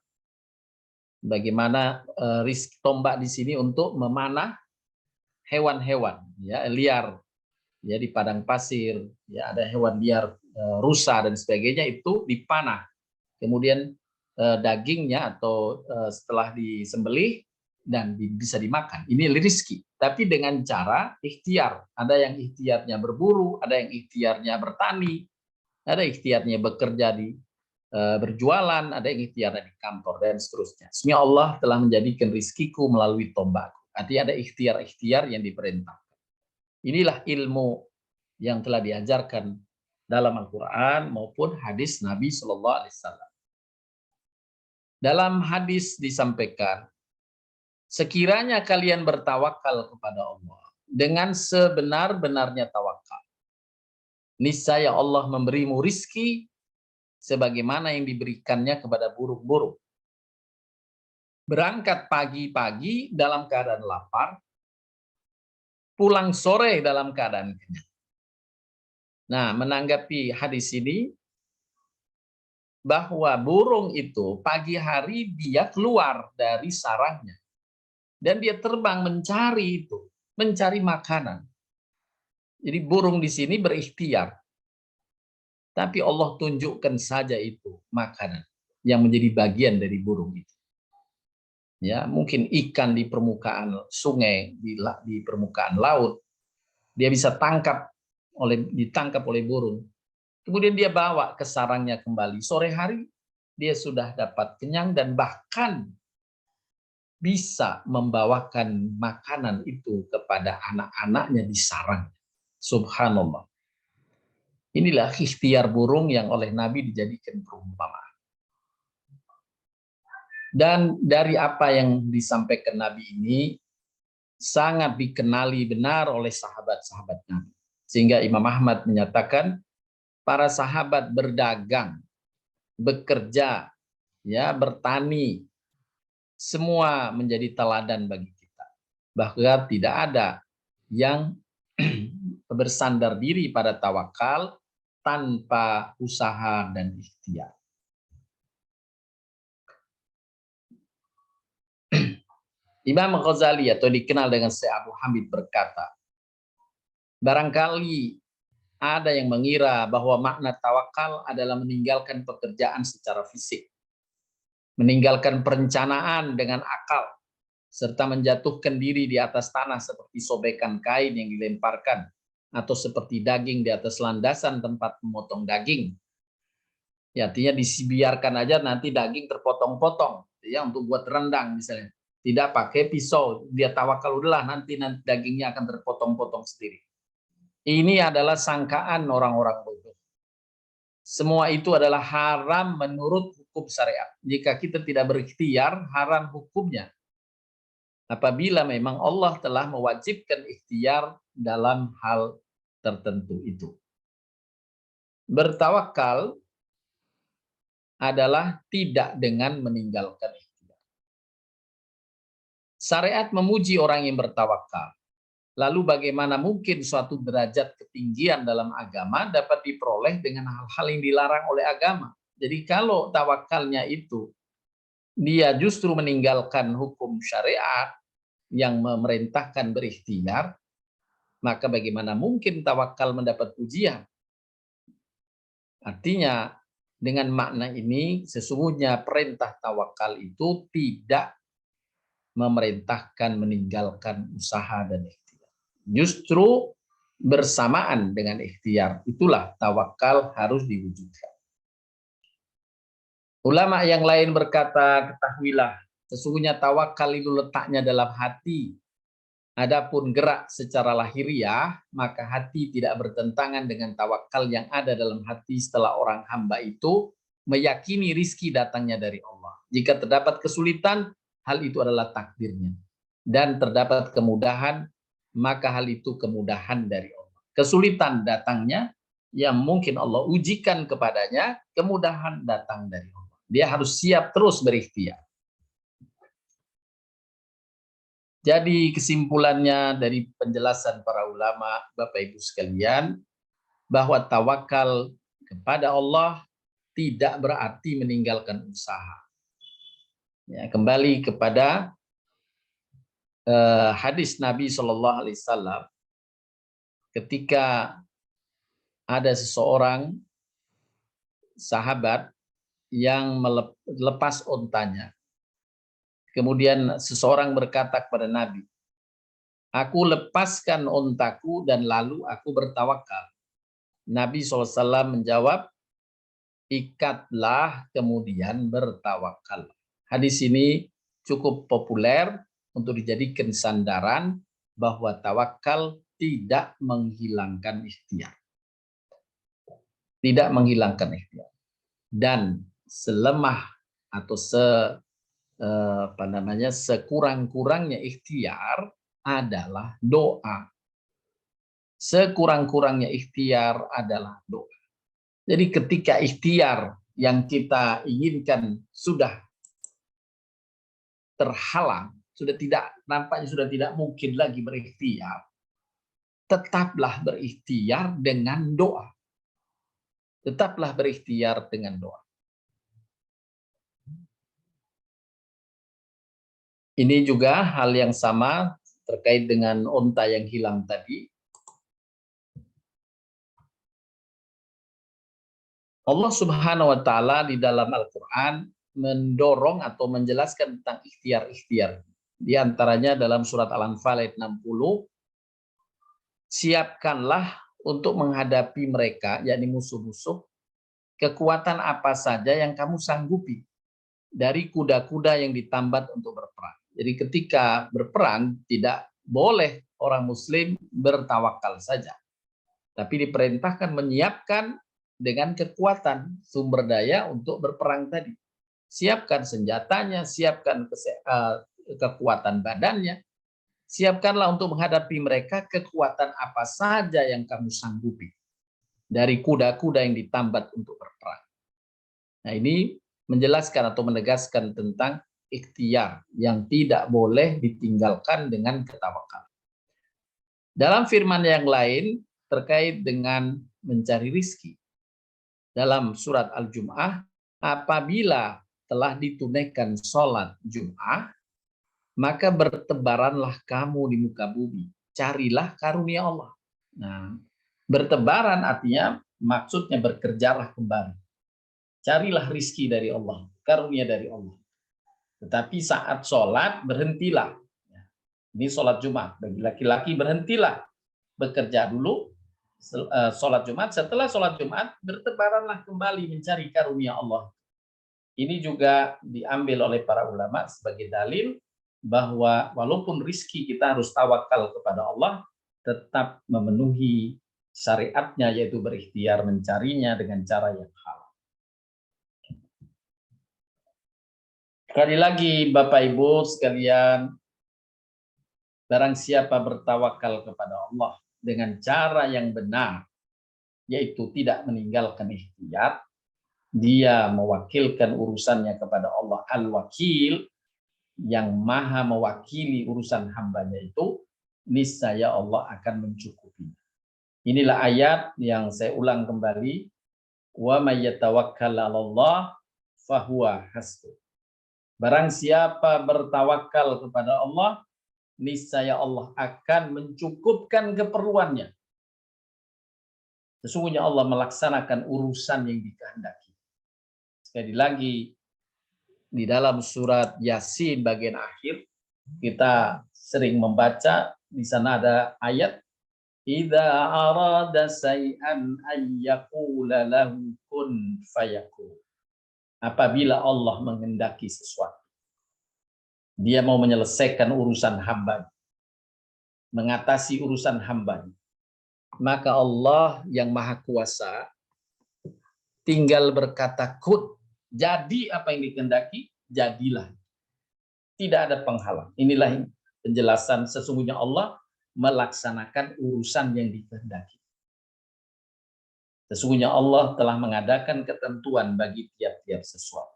Bagaimana rizki tombak di sini untuk memanah hewan-hewan, ya, liar, ya, di padang pasir, ya, ada hewan liar, rusa dan sebagainya, itu dipanah. Kemudian dagingnya atau setelah disembelih dan bisa dimakan. Ini rizki, tapi dengan cara ikhtiar. Ada yang ikhtiarnya berburu, ada yang ikhtiarnya bertani, ada ikhtiarnya bekerja di berjualan, ada yang ikhtiarnya di kantor dan seterusnya. Sebenarnya Allah telah menjadikan rizkiku melalui tombakku. Artinya ada ikhtiar-ikhtiar yang diperintahkan. Inilah ilmu yang telah diajarkan dalam Al-Quran maupun hadis Nabi Sallallahu Alaihi Wasallam. Dalam hadis disampaikan, sekiranya kalian bertawakal kepada Allah dengan sebenar-benarnya tawakal, niscaya Allah memberimu rizki sebagaimana yang diberikannya kepada burung-burung. Berangkat pagi-pagi dalam keadaan lapar, pulang sore dalam keadaan kenyang. Nah, menanggapi hadis ini, bahwa burung itu pagi hari dia keluar dari sarangnya dan dia terbang mencari itu, mencari makanan. Jadi burung di sini berikhtiar, tapi Allah tunjukkan saja itu makanan yang menjadi bagian dari burung itu. Ya, mungkin ikan di permukaan sungai, di permukaan laut, dia bisa ditangkap oleh burung. Kemudian dia bawa ke sarangnya kembali. Sore hari dia sudah dapat kenyang dan bahkan bisa membawakan makanan itu kepada anak-anaknya di sarang. Subhanallah. Inilah ikhtiar burung yang oleh Nabi dijadikan perumpamaan. Dan dari apa yang disampaikan Nabi ini sangat dikenali benar oleh sahabat-sahabat Nabi. Sehingga Imam Ahmad menyatakan, para sahabat berdagang, bekerja, ya, bertani, semua menjadi teladan bagi kita. Bahwa tidak ada yang bersandar diri pada tawakal tanpa usaha dan ikhtiar. Imam Ghazali atau dikenal dengan Syekh Abu Hamid berkata, barangkali ada yang mengira bahwa makna tawakal adalah meninggalkan pekerjaan secara fisik, meninggalkan perencanaan dengan akal, serta menjatuhkan diri di atas tanah seperti sobekan kain yang dilemparkan, atau seperti daging di atas landasan tempat memotong daging. Ya, artinya dibiarkan aja nanti daging terpotong-potong, ya, untuk buat rendang misalnya. Tidak pakai pisau, dia tawakal udahlah nanti dagingnya akan terpotong-potong sendiri. Ini adalah sangkaan orang-orang bodoh. Semua itu adalah haram menurut hukum syariat. Jika kita tidak berikhtiar, haram hukumnya. Apabila memang Allah telah mewajibkan ikhtiar dalam hal tertentu itu. Bertawakal adalah tidak dengan meninggalkan ikhtiar. Syariat memuji orang yang bertawakal. Lalu bagaimana mungkin suatu derajat ketinggian dalam agama dapat diperoleh dengan hal-hal yang dilarang oleh agama? Jadi kalau tawakalnya itu dia justru meninggalkan hukum syariat yang memerintahkan berikhtiar, maka bagaimana mungkin tawakal mendapat pujian? Artinya dengan makna ini sesungguhnya perintah tawakal itu tidak memerintahkan meninggalkan usaha dan ikhtiar. Justru bersamaan dengan ikhtiar itulah tawakal harus diwujudkan. Ulama yang lain berkata, ketahuilah sesungguhnya tawakal itu letaknya dalam hati. Adapun gerak secara lahiriah, maka hati tidak bertentangan dengan tawakal yang ada dalam hati setelah orang hamba itu meyakini rizki datangnya dari Allah. Jika terdapat kesulitan, hal itu adalah takdirnya. Dan terdapat kemudahan, maka hal itu kemudahan dari Allah. Kesulitan datangnya, yang mungkin Allah ujikan kepadanya, kemudahan datang dari Allah. Dia harus siap terus berikhtiar. Jadi kesimpulannya dari penjelasan para ulama, Bapak Ibu sekalian, bahwa tawakal kepada Allah tidak berarti meninggalkan usaha. Ya, kembali kepada hadis Nabi SAW, ketika ada seseorang sahabat yang melepas ontanya. Kemudian seseorang berkata kepada Nabi, aku lepaskan ontaku dan lalu aku bertawakal. Nabi SAW menjawab, ikatlah kemudian bertawakal. Hadis ini cukup populer untuk dijadikan sandaran bahwa tawakal tidak menghilangkan ikhtiar. Tidak menghilangkan ikhtiar. Dan selemah atau sekurang-kurangnya ikhtiar adalah doa. Sekurang-kurangnya ikhtiar adalah doa. Jadi ketika ikhtiar yang kita inginkan sudah terhalang, nampaknya sudah tidak mungkin lagi berikhtiar, tetaplah berikhtiar dengan doa. Tetaplah berikhtiar dengan doa. Ini juga hal yang sama terkait dengan onta yang hilang tadi. Allah Subhanahu wa Ta'ala di dalam Al-Quran mendorong atau menjelaskan tentang ikhtiar-ikhtiar. Di antaranya dalam surat Al-Anfal ayat 60, siapkanlah untuk menghadapi mereka, yakni musuh-musuh, kekuatan apa saja yang kamu sanggupi dari kuda-kuda yang ditambat untuk berperang. Jadi ketika berperang tidak boleh orang muslim bertawakal saja. Tapi diperintahkan menyiapkan dengan kekuatan sumber daya untuk berperang tadi. Siapkan senjatanya, siapkan kekuatan badannya. Siapkanlah untuk menghadapi mereka kekuatan apa saja yang kamu sanggupi dari kuda-kuda yang ditambat untuk berperang. Nah, ini menjelaskan atau menegaskan tentang ikhtiar yang tidak boleh ditinggalkan dengan ketawakal. Dalam firman yang lain terkait dengan mencari rizki. Dalam surat Al-Jum'ah, apabila telah ditunaikan sholat Jum'ah, maka bertebaranlah kamu di muka bumi. Carilah karunia Allah. Nah, bertebaran artinya maksudnya bekerjalah kembali. Carilah rizki dari Allah, karunia dari Allah. Tetapi saat sholat berhentilah. Ini sholat Jumat. Bagi laki-laki berhentilah. Bekerja dulu, sholat Jumat. Setelah sholat Jumat, bertebaranlah kembali mencari karunia Allah. Ini juga diambil oleh para ulama sebagai dalil bahwa walaupun rizki kita harus tawakal kepada Allah, tetap memenuhi syariatnya, yaitu berikhtiar mencarinya dengan cara yang halal. Sekali lagi Bapak Ibu sekalian, barang siapa bertawakal kepada Allah dengan cara yang benar, yaitu tidak meninggalkan ikhtiar, dia mewakilkan urusannya kepada Allah Al-Wakil, yang maha mewakili urusan hambanya itu, niscaya Allah akan mencukupi. Inilah ayat yang saya ulang kembali, wa may yatawakkal 'alallah fahuwa hasbuh. Barang siapa bertawakal kepada Allah, niscaya Allah akan mencukupkan keperluannya. Sesungguhnya Allah melaksanakan urusan yang dikehendaki. Sekali lagi, di dalam surat Yasin bagian akhir, kita sering membaca, di sana ada ayat, idza arada say'an ayyaqula lahu kun fayakun. Apabila Allah menghendaki sesuatu, dia mau menyelesaikan urusan hamba, mengatasi urusan hamba, maka Allah yang maha kuasa tinggal berkata kun, jadi apa yang dikehendaki, jadilah. Tidak ada penghalang. Inilah penjelasan sesungguhnya Allah melaksanakan urusan yang dikehendaki. Sesungguhnya Allah telah mengadakan ketentuan bagi tiap-tiap sesuatu.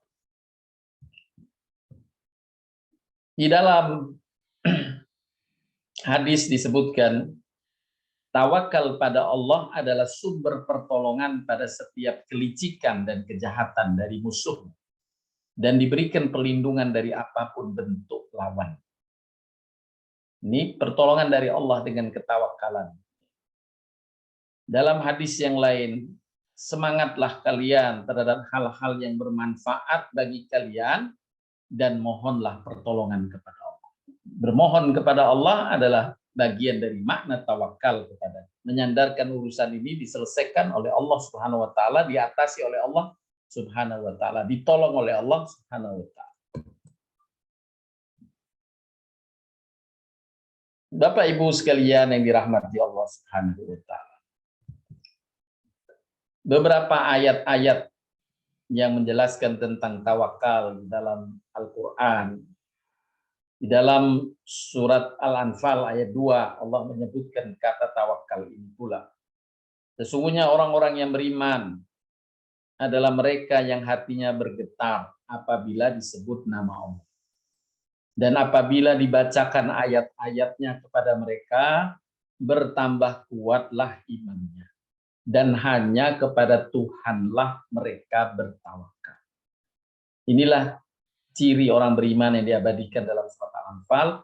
Di dalam hadis disebutkan, tawakal pada Allah adalah sumber pertolongan pada setiap kelicikan dan kejahatan dari musuh, dan diberikan perlindungan dari apapun bentuk lawan. Ini pertolongan dari Allah dengan ketawakalan. Dalam hadis yang lain, semangatlah kalian terhadap hal-hal yang bermanfaat bagi kalian dan mohonlah pertolongan kepada Allah. Bermohon kepada Allah adalah bagian dari makna tawakal kepada. Menyandarkan urusan ini diselesaikan oleh Allah Subhanahu wa taala, diatasi oleh Allah Subhanahu wa taala, ditolong oleh Allah Subhanahu wa taala. Bapak Ibu sekalian yang dirahmati Allah Subhanahu wa taala. Beberapa ayat-ayat yang menjelaskan tentang tawakal dalam Al-Qur'an. Di dalam surat Al-Anfal ayat 2 Allah menyebutkan kata tawakal ini pula. Sesungguhnya orang-orang yang beriman adalah mereka yang hatinya bergetar apabila disebut nama Allah. Dan apabila dibacakan ayat-ayatnya kepada mereka, bertambah kuatlah imannya. Dan hanya kepada Tuhanlah mereka bertawakal. Inilah ciri orang beriman yang diabadikan dalam surat Al-Anfal.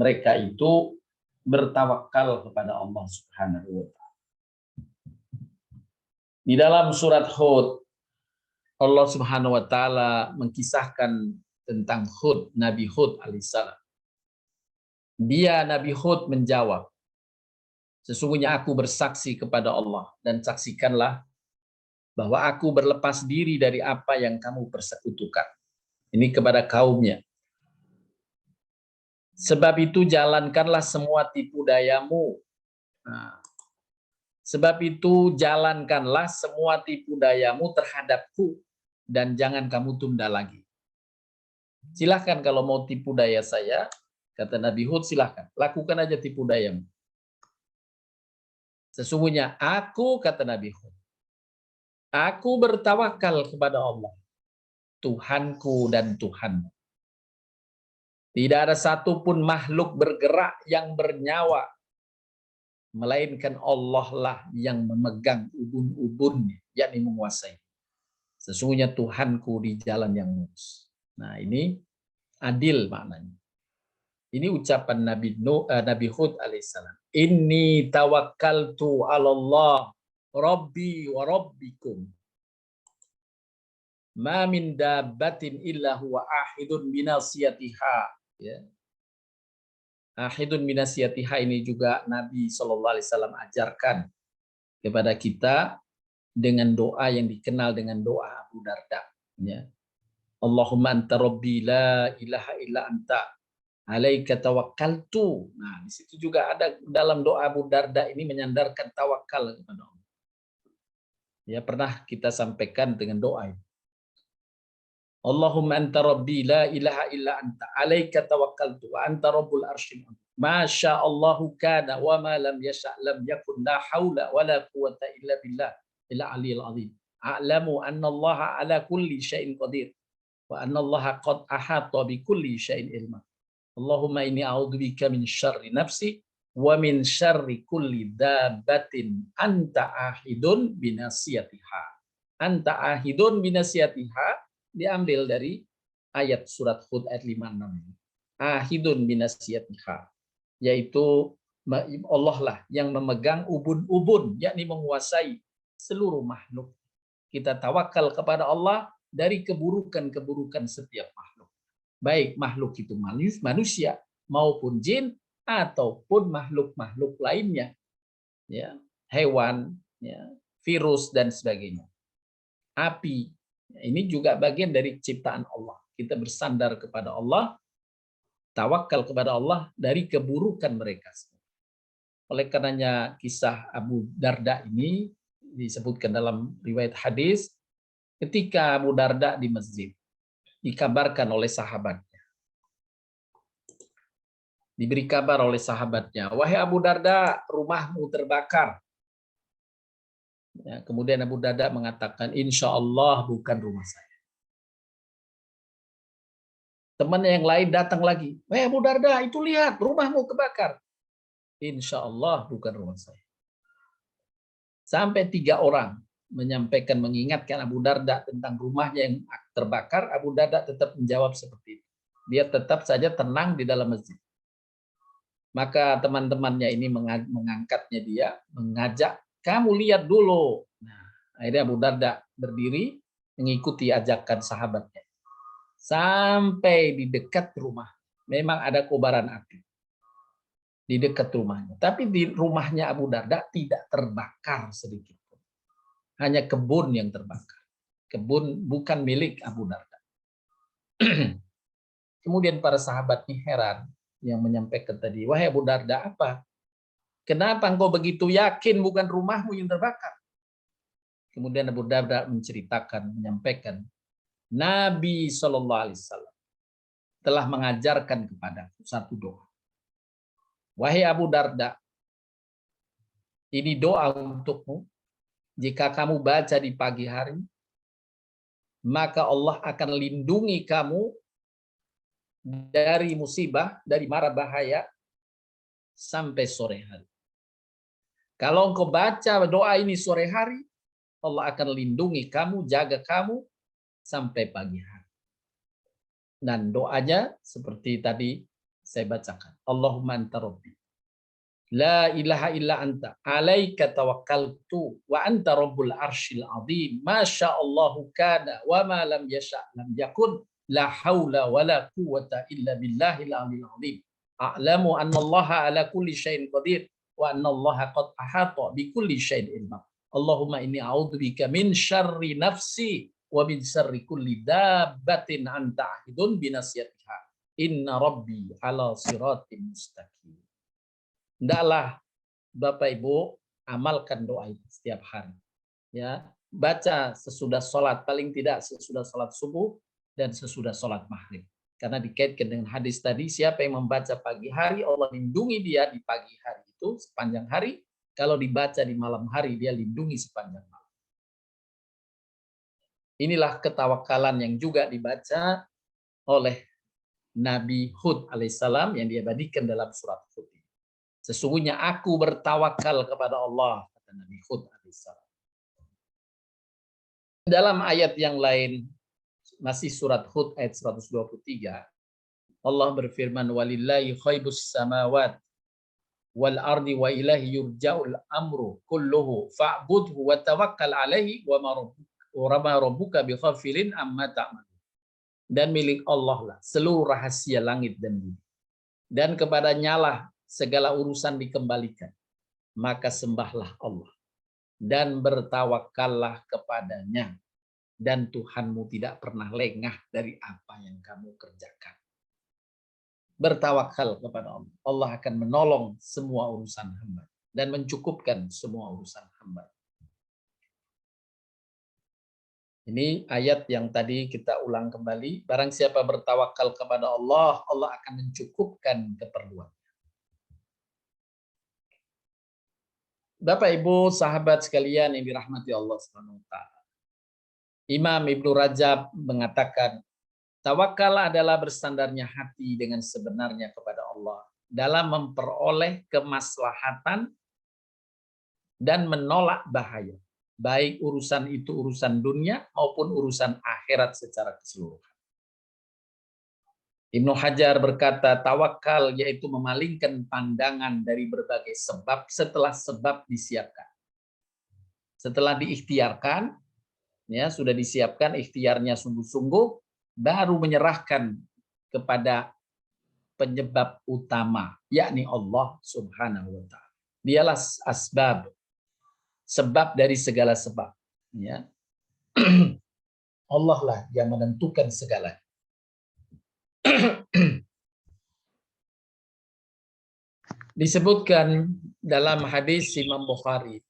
Mereka itu bertawakal kepada Allah Subhanahu wa taala. Di dalam surat Hud, Allah Subhanahu wa taala mengkisahkan tentang Hud, Nabi Hud alaihissalam. Dia Nabi Hud menjawab, sesungguhnya aku bersaksi kepada Allah dan saksikanlah bahwa aku berlepas diri dari apa yang kamu persekutukan. Ini kepada kaumnya. Sebab itu jalankanlah semua tipu dayamu. Nah, sebab itu jalankanlah semua tipu dayamu terhadapku dan jangan kamu tunda lagi. Silahkan kalau mau tipu daya saya, kata Nabi Hud, silahkan. Lakukan aja tipu dayamu. Sesungguhnya aku, kata Nabi Hud, aku bertawakal kepada Allah, Tuhanku dan Tuhanmu. Tidak ada satupun makhluk bergerak yang bernyawa, melainkan Allah lah yang memegang ubun-ubunnya, yakni menguasai. Sesungguhnya Tuhanku di jalan yang lurus. Nah, ini adil maknanya. Ini ucapan Nabi Hud alaihissalam. Inni tawakkaltu 'ala Allah Rabbi wa Rabbikum. Ma min dabbatin illa huwa ahidun binasiyatiha. Ya. Ahidun binasiyatiha ini juga Nabi SAW ajarkan kepada kita dengan doa yang dikenal dengan doa Abu Darda. Ya. Allahumma anta rabbi la ilaha illa anta alaika tawakkaltu. Nah, di situ juga ada dalam doa Abu Darda ini menyandarkan tawakal kepada Allah. Ya, pernah kita sampaikan dengan doa ini. Allahumma anta rabbi la ilaha illa anta alaika tawakkaltu wa anta rabbul arsyil azim. Masya Allahu kana wa ma lam yasha lam yakun la haula wa la quwata illa billah ila aliyil azim. A'lamu anna Allah ala kulli syai'in qadir wa anna Allah qad ahata bi kulli syai'in ilma. Allahumma inni a'udzubika min syarri nafsi wa min syarri kulli dabbatin anta ahidun binasiyatiha. Anta ahidun binasiyatiha diambil dari ayat surat Hud ayat 56. Ahidun binasiyatiha, yaitu Allah lah yang memegang ubun-ubun, yakni menguasai seluruh makhluk. Kita tawakal kepada Allah dari keburukan-keburukan setiap makhluk. Baik makhluk itu manusia maupun jin ataupun makhluk-makhluk lainnya, ya, hewan, ya, virus dan sebagainya. Api, ini juga bagian dari ciptaan Allah. Kita bersandar kepada Allah, tawakal kepada Allah dari keburukan mereka. Oleh karenanya kisah Abu Darda ini disebutkan dalam riwayat hadis, ketika Abu Darda di masjid, dikabarkan oleh sahabatnya. Diberi kabar oleh sahabatnya, wahai Abu Darda, rumahmu terbakar. Ya, kemudian Abu Darda mengatakan, insya Allah bukan rumah saya. Teman yang lain datang lagi, wahai Abu Darda, itu lihat rumahmu kebakar. Insya Allah bukan rumah saya. Sampai 3 orang menyampaikan, mengingatkan Abu Darda tentang rumahnya yang terbakar. Abu Darda tetap menjawab seperti itu. Dia tetap saja tenang di dalam masjid. Maka teman-temannya ini mengangkatnya dia, mengajak, kamu lihat dulu. Nah, akhirnya Abu Darda berdiri mengikuti ajakan sahabatnya. Sampai di dekat rumah, memang ada kobaran api di dekat rumahnya. Tapi di rumahnya Abu Darda tidak terbakar sedikit pun. Hanya kebun yang terbakar. Kebun bukan milik Abu Darda. Kemudian para sahabat ini heran yang menyampaikan tadi, wahai Abu Darda, apa? Kenapa engkau begitu yakin bukan rumahmu yang terbakar? Kemudian Abu Darda menceritakan, menyampaikan, Nabi SAW telah mengajarkan kepadaku satu doa. Wahai Abu Darda, ini doa untukmu. Jika kamu baca di pagi hari, maka Allah akan lindungi kamu dari musibah, dari mara bahaya sampai sore hari. Kalau engkau baca doa ini sore hari, Allah akan lindungi kamu, jaga kamu sampai pagi hari. Dan doanya seperti tadi saya bacakan. Allahumma anta rabbi. La ilaha illa anta. Alaika tawakkaltu wa anta rabbul arsyil azim. Masya Allahu kana wa ma lam yasha lam yakun. La hawla wa la quwata illa billahil aliyil azim. A'lamu anna allaha ala kulli syai'in qadir. Wa anna allaha qad ahata bi kulli syai'in ilma. Allahumma inni a'udzubika min syarri nafsi wa min syarri kulli dabbatin anta ahidun binasiyatiha. Inna rabbi ala siratim mustaqim. Hendaklah Bapak Ibu amalkan doa itu setiap hari. Ya, baca sesudah sholat, paling tidak sesudah sholat subuh dan sesudah sholat maghrib. Karena dikaitkan dengan hadis tadi, siapa yang membaca pagi hari, Allah lindungi dia di pagi hari itu sepanjang hari. Kalau dibaca di malam hari, dia lindungi sepanjang malam. Inilah ketawakalan yang juga dibaca oleh Nabi Hud alaihissalam yang diabadikan dalam surat Hud. Sesungguhnya aku bertawakal kepada Allah, kata Nabi Hud alaihissalam. Dalam ayat yang lain, masih surat Hud ayat 123, Allah berfirman, walillahi ghaibus samawat wal ardi wa ilahi yurja'ul amru kulluhu fa'budhu wa tawakkal alaihi wa ma rabbuka bighafilin amma ta'mal. Dan milik Allah lah seluruh rahasia langit dan bumi. Dan kepadanya lah segala urusan dikembalikan. Maka sembahlah Allah dan bertawakallah kepadanya. Dan Tuhanmu tidak pernah lengah dari apa yang kamu kerjakan. Bertawakal kepada Allah. Allah akan menolong semua urusan hamba dan mencukupkan semua urusan hamba. Ini ayat yang tadi kita ulang kembali. Barang siapa bertawakal kepada Allah, Allah akan mencukupkan keperluan. Bapak Ibu sahabat sekalian yang dirahmati Allah SWT. Imam Ibnu Rajab mengatakan, tawakal adalah bersandarnya hati dengan sebenarnya kepada Allah dalam memperoleh kemaslahatan dan menolak bahaya. Baik urusan itu urusan dunia maupun urusan akhirat secara keseluruhan. Ibnu Hajar berkata, tawakal yaitu memalingkan pandangan dari berbagai sebab setelah sebab disiapkan. Setelah diikhtiarkan, ya sudah disiapkan ikhtiarnya sungguh-sungguh, baru menyerahkan kepada penyebab utama, yakni Allah Subhanahu wa Ta'ala. Dialah asbab, sebab dari segala sebab. Ya. Allah lah yang menentukan segala. Disebutkan dalam hadis Imam Bukhari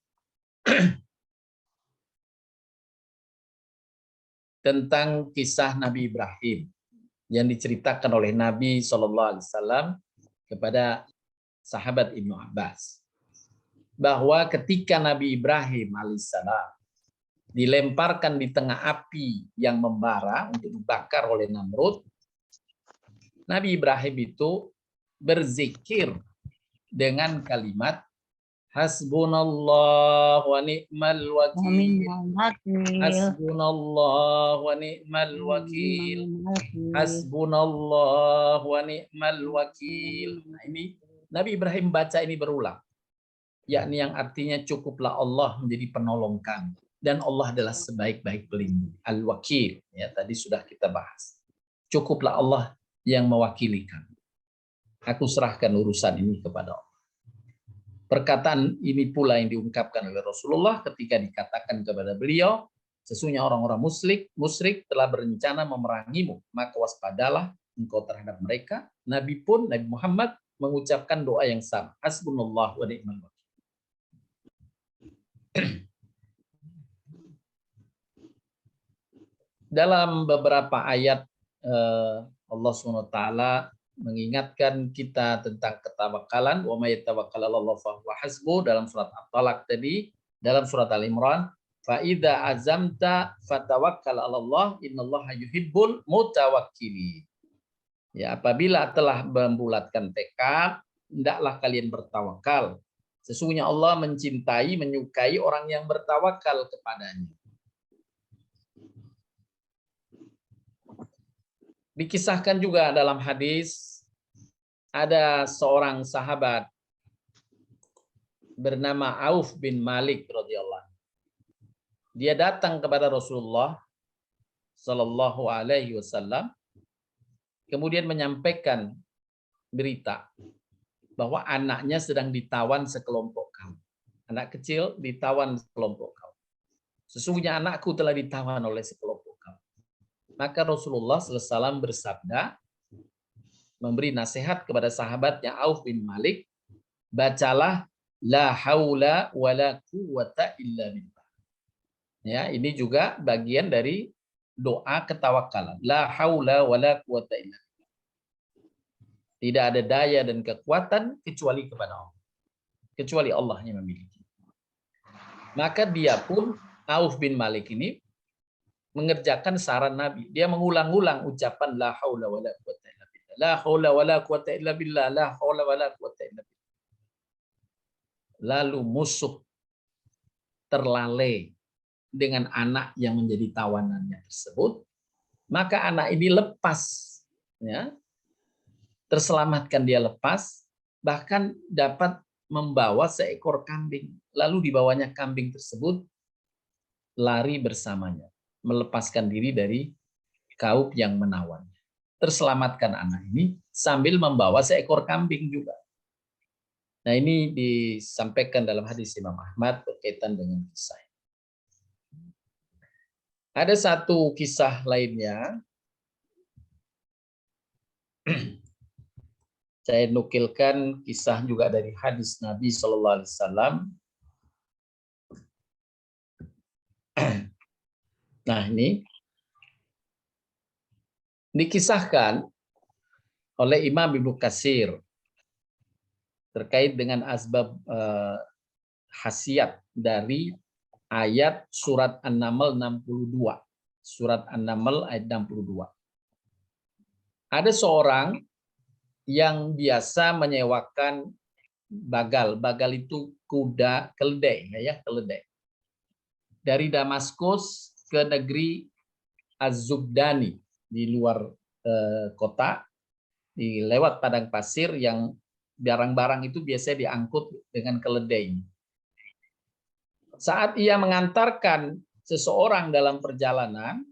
tentang kisah Nabi Ibrahim yang diceritakan oleh Nabi SAW kepada sahabat Ibnu Abbas, bahwa ketika Nabi Ibrahim alaihissalam dilemparkan di tengah api yang membara untuk dibakar oleh Namrud, Nabi Ibrahim itu berzikir dengan kalimat hasbunallah wa ni'mal wakil, hasbunallah wa ni'mal wakil, hasbunallah wa ni'mal wakil. Nah, ini Nabi Ibrahim baca ini berulang, yakni yang artinya cukuplah Allah menjadi penolong kami dan Allah adalah sebaik-baik pelindung. Al-Wakil, ya tadi sudah kita bahas. Cukuplah Allah yang mewakili kami. Aku serahkan urusan ini kepada Allah. Perkataan ini pula yang diungkapkan oleh Rasulullah ketika dikatakan kepada beliau, sesungguhnya orang-orang musyrik telah berencana memerangimu, maka waspadalah engkau terhadap mereka. Nabi Muhammad mengucapkan doa yang sama, hasbunallah wa ni'mal wakil. Dalam beberapa ayat Allah SWT mengingatkan kita tentang ketawakalan, wa may yatawakkal 'alallahi fa huwa hasbuh, dalam surat At-Talaq tadi, dalam surat Al-Imran, fa idza azamta fatawakkal 'alallah innallaha yuhibbul mutawakkilin. Ya, apabila telah membulatkan tekad, hendaklah kalian bertawakal. Sesungguhnya Allah mencintai, menyukai orang yang bertawakal kepadanya. Dikisahkan juga dalam hadis, ada seorang sahabat bernama Auf bin Malik radhiyallahu anhu. Dia datang kepada Rasulullah sallallahu alaihi wasallam, kemudian menyampaikan berita bahwa anaknya sedang ditawan sekelompok kaum. Anak kecil ditawan sekelompok kaum. Sesungguhnya anakku telah ditawan oleh sekelompok kaum. Maka Rasulullah sallallahu alaihi wasallam bersabda, memberi nasihat kepada sahabatnya Auf bin Malik, bacalah la haula wala quwata illa billah. Ya, ini juga bagian dari doa ketawakalan. La haula wala quwata illa billah. Tidak ada daya dan kekuatan kecuali kepada Allah. Kecuali Allah yang memiliki. Maka dia pun, Auf bin Malik ini, mengerjakan saran Nabi. Dia mengulang-ulang ucapan la haula wala quwata illa billah. La haula wala quwata illa billah, la haula wala quwata illa billah. Lalu musuh terlalai dengan anak yang menjadi tawanannya tersebut, maka anak ini lepas, ya, terselamatkan, dia lepas, bahkan dapat membawa seekor kambing. Lalu dibawanya kambing tersebut lari bersamanya, melepaskan diri dari kaum yang menawan. Terselamatkan anak ini sambil membawa seekor kambing juga. Nah, ini disampaikan dalam hadis Imam Ahmad berkaitan dengan kisah. Ada satu kisah lainnya. Saya nukilkan kisah juga dari hadis Nabi Shallallahu Alaihi Wasallam. Nah, ini dikisahkan oleh Imam Ibnu Katsir terkait dengan asbab khasiat dari ayat surat An-Naml 62. Surat An-Naml ayat 62. Ada seorang yang biasa menyewakan bagal. Bagal itu kuda keledai, ya, keledai. Dari Damaskus ke negeri Az-Zubdani di luar kota, di lewat padang pasir yang barang-barang itu biasanya diangkut dengan keledai. Saat ia mengantarkan seseorang dalam perjalanan,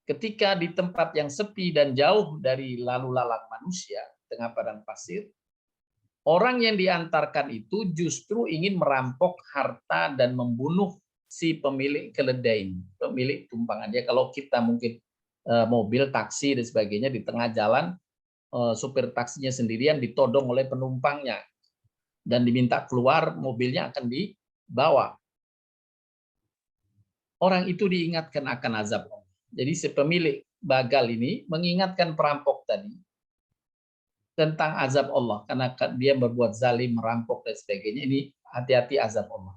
ketika di tempat yang sepi dan jauh dari lalu lalang manusia, tengah padang pasir, orang yang diantarkan itu justru ingin merampok harta dan membunuh si pemilik keledai, pemilik tumpangan. Ya, kalau kita mungkin mobil, taksi dan sebagainya di tengah jalan, supir taksinya sendirian ditodong oleh penumpangnya dan diminta keluar, mobilnya akan dibawa. Orang itu diingatkan akan azab Allah. Jadi si pemilik bagal ini mengingatkan perampok tadi tentang azab Allah karena dia berbuat zalim, merampok dan sebagainya. Ini hati-hati azab Allah.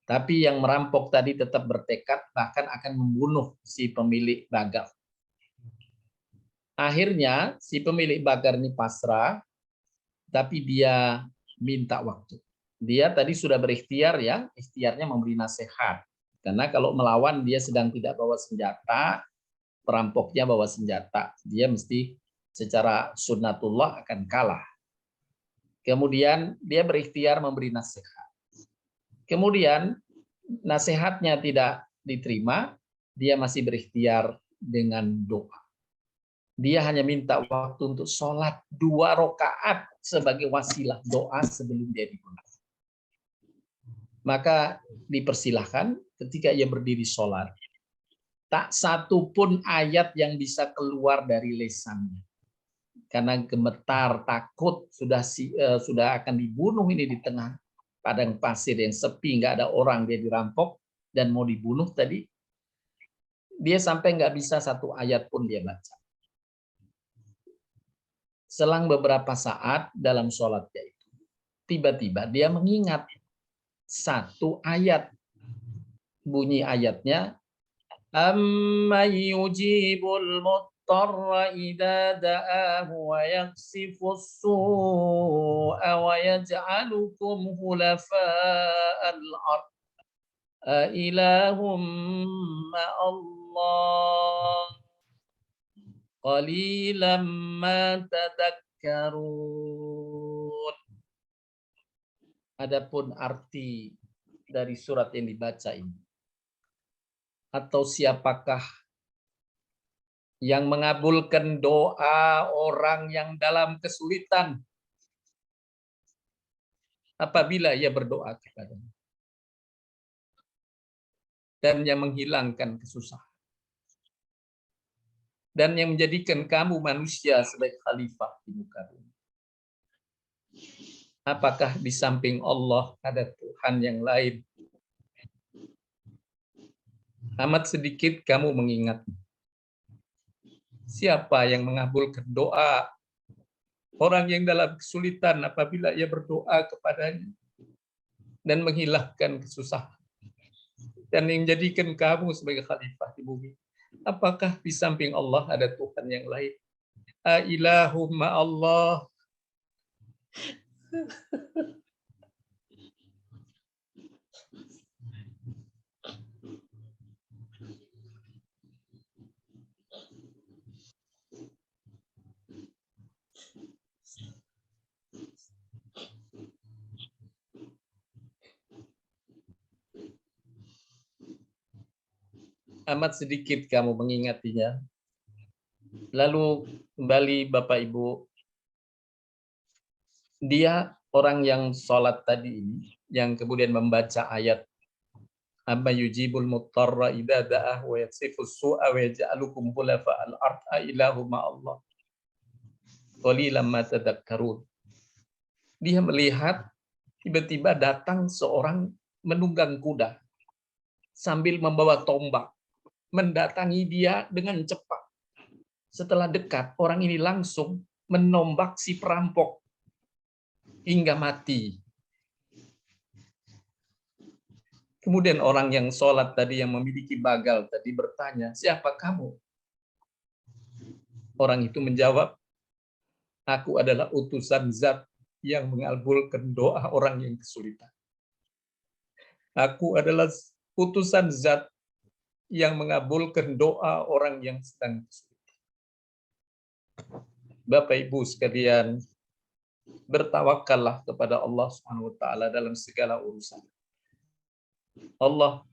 Tapi yang merampok tadi tetap bertekad bahkan akan membunuh si pemilik bagal. Akhirnya si pemilik bagal ini pasrah, tapi dia minta waktu. Dia tadi sudah berikhtiar, ya, ikhtiarnya memberi nasihat. Karena kalau melawan dia sedang tidak bawa senjata, perampoknya bawa senjata, dia mesti secara sunnatullah akan kalah. Kemudian dia berikhtiar memberi nasihat. Kemudian nasihatnya tidak diterima, dia masih berikhtiar dengan doa. Dia hanya minta waktu untuk sholat 2 rakaat sebagai wasilah doa sebelum dia dibunuh. Maka dipersilahkan ketika ia berdiri sholat, tak satu pun ayat yang bisa keluar dari lisannya. Karena gemetar, takut sudah akan dibunuh ini di tengah padang pasir yang sepi, nggak ada orang, dia dirampok dan mau dibunuh tadi. Dia sampai nggak bisa satu ayat pun dia baca. Selang beberapa saat dalam sholatnya itu, tiba-tiba dia mengingat satu ayat. Bunyi ayatnya, amman yujibul muttarra idza da'ahu wa yaksifus su'a wa yaj'alukum khulafa'al ard a ilahum ma'allah qalilan ma tadakkarun. Adapun arti dari surat yang dibaca ini, atau siapakah yang mengabulkan doa orang yang dalam kesulitan apabila ia berdoa kepadanya, dan yang menghilangkan kesusahan, dan yang menjadikan kamu manusia sebagai khalifah di muka bumi. Apakah di samping Allah ada Tuhan yang lain? Amat sedikit kamu mengingat. Siapa yang mengabulkan doa orang yang dalam kesulitan apabila ia berdoa kepadanya dan menghilangkan kesusahan, dan yang menjadikan kamu sebagai khalifah di bumi? Apakah di samping Allah ada Tuhan yang lain? Ailahum ma'allah. Amat sedikit kamu mengingatinya. Lalu kembali Bapak Ibu, dia orang yang sholat tadi ini, yang kemudian membaca ayat amma yujibul muttarra idza da'ah wa yaksifus su'a wa yaj'alukum khulafa'al ard a ilahu ma'allah qalilan ma tadhakkarun. Dia melihat tiba-tiba datang seorang menunggang kuda sambil membawa tombak, mendatangi dia dengan cepat. Setelah dekat, orang ini langsung menombak si perampok hingga mati. Kemudian orang yang sholat tadi, yang memiliki bagal tadi bertanya, siapa kamu? Orang itu menjawab, aku adalah utusan Zat yang mengabulkan doa orang yang kesulitan. Aku adalah utusan Zat yang mengabulkan doa orang yang sedang kesulitan. Bapak Ibu sekalian, bertawakallah kepada Allah Subhanahu wa taala dalam segala urusan. Allah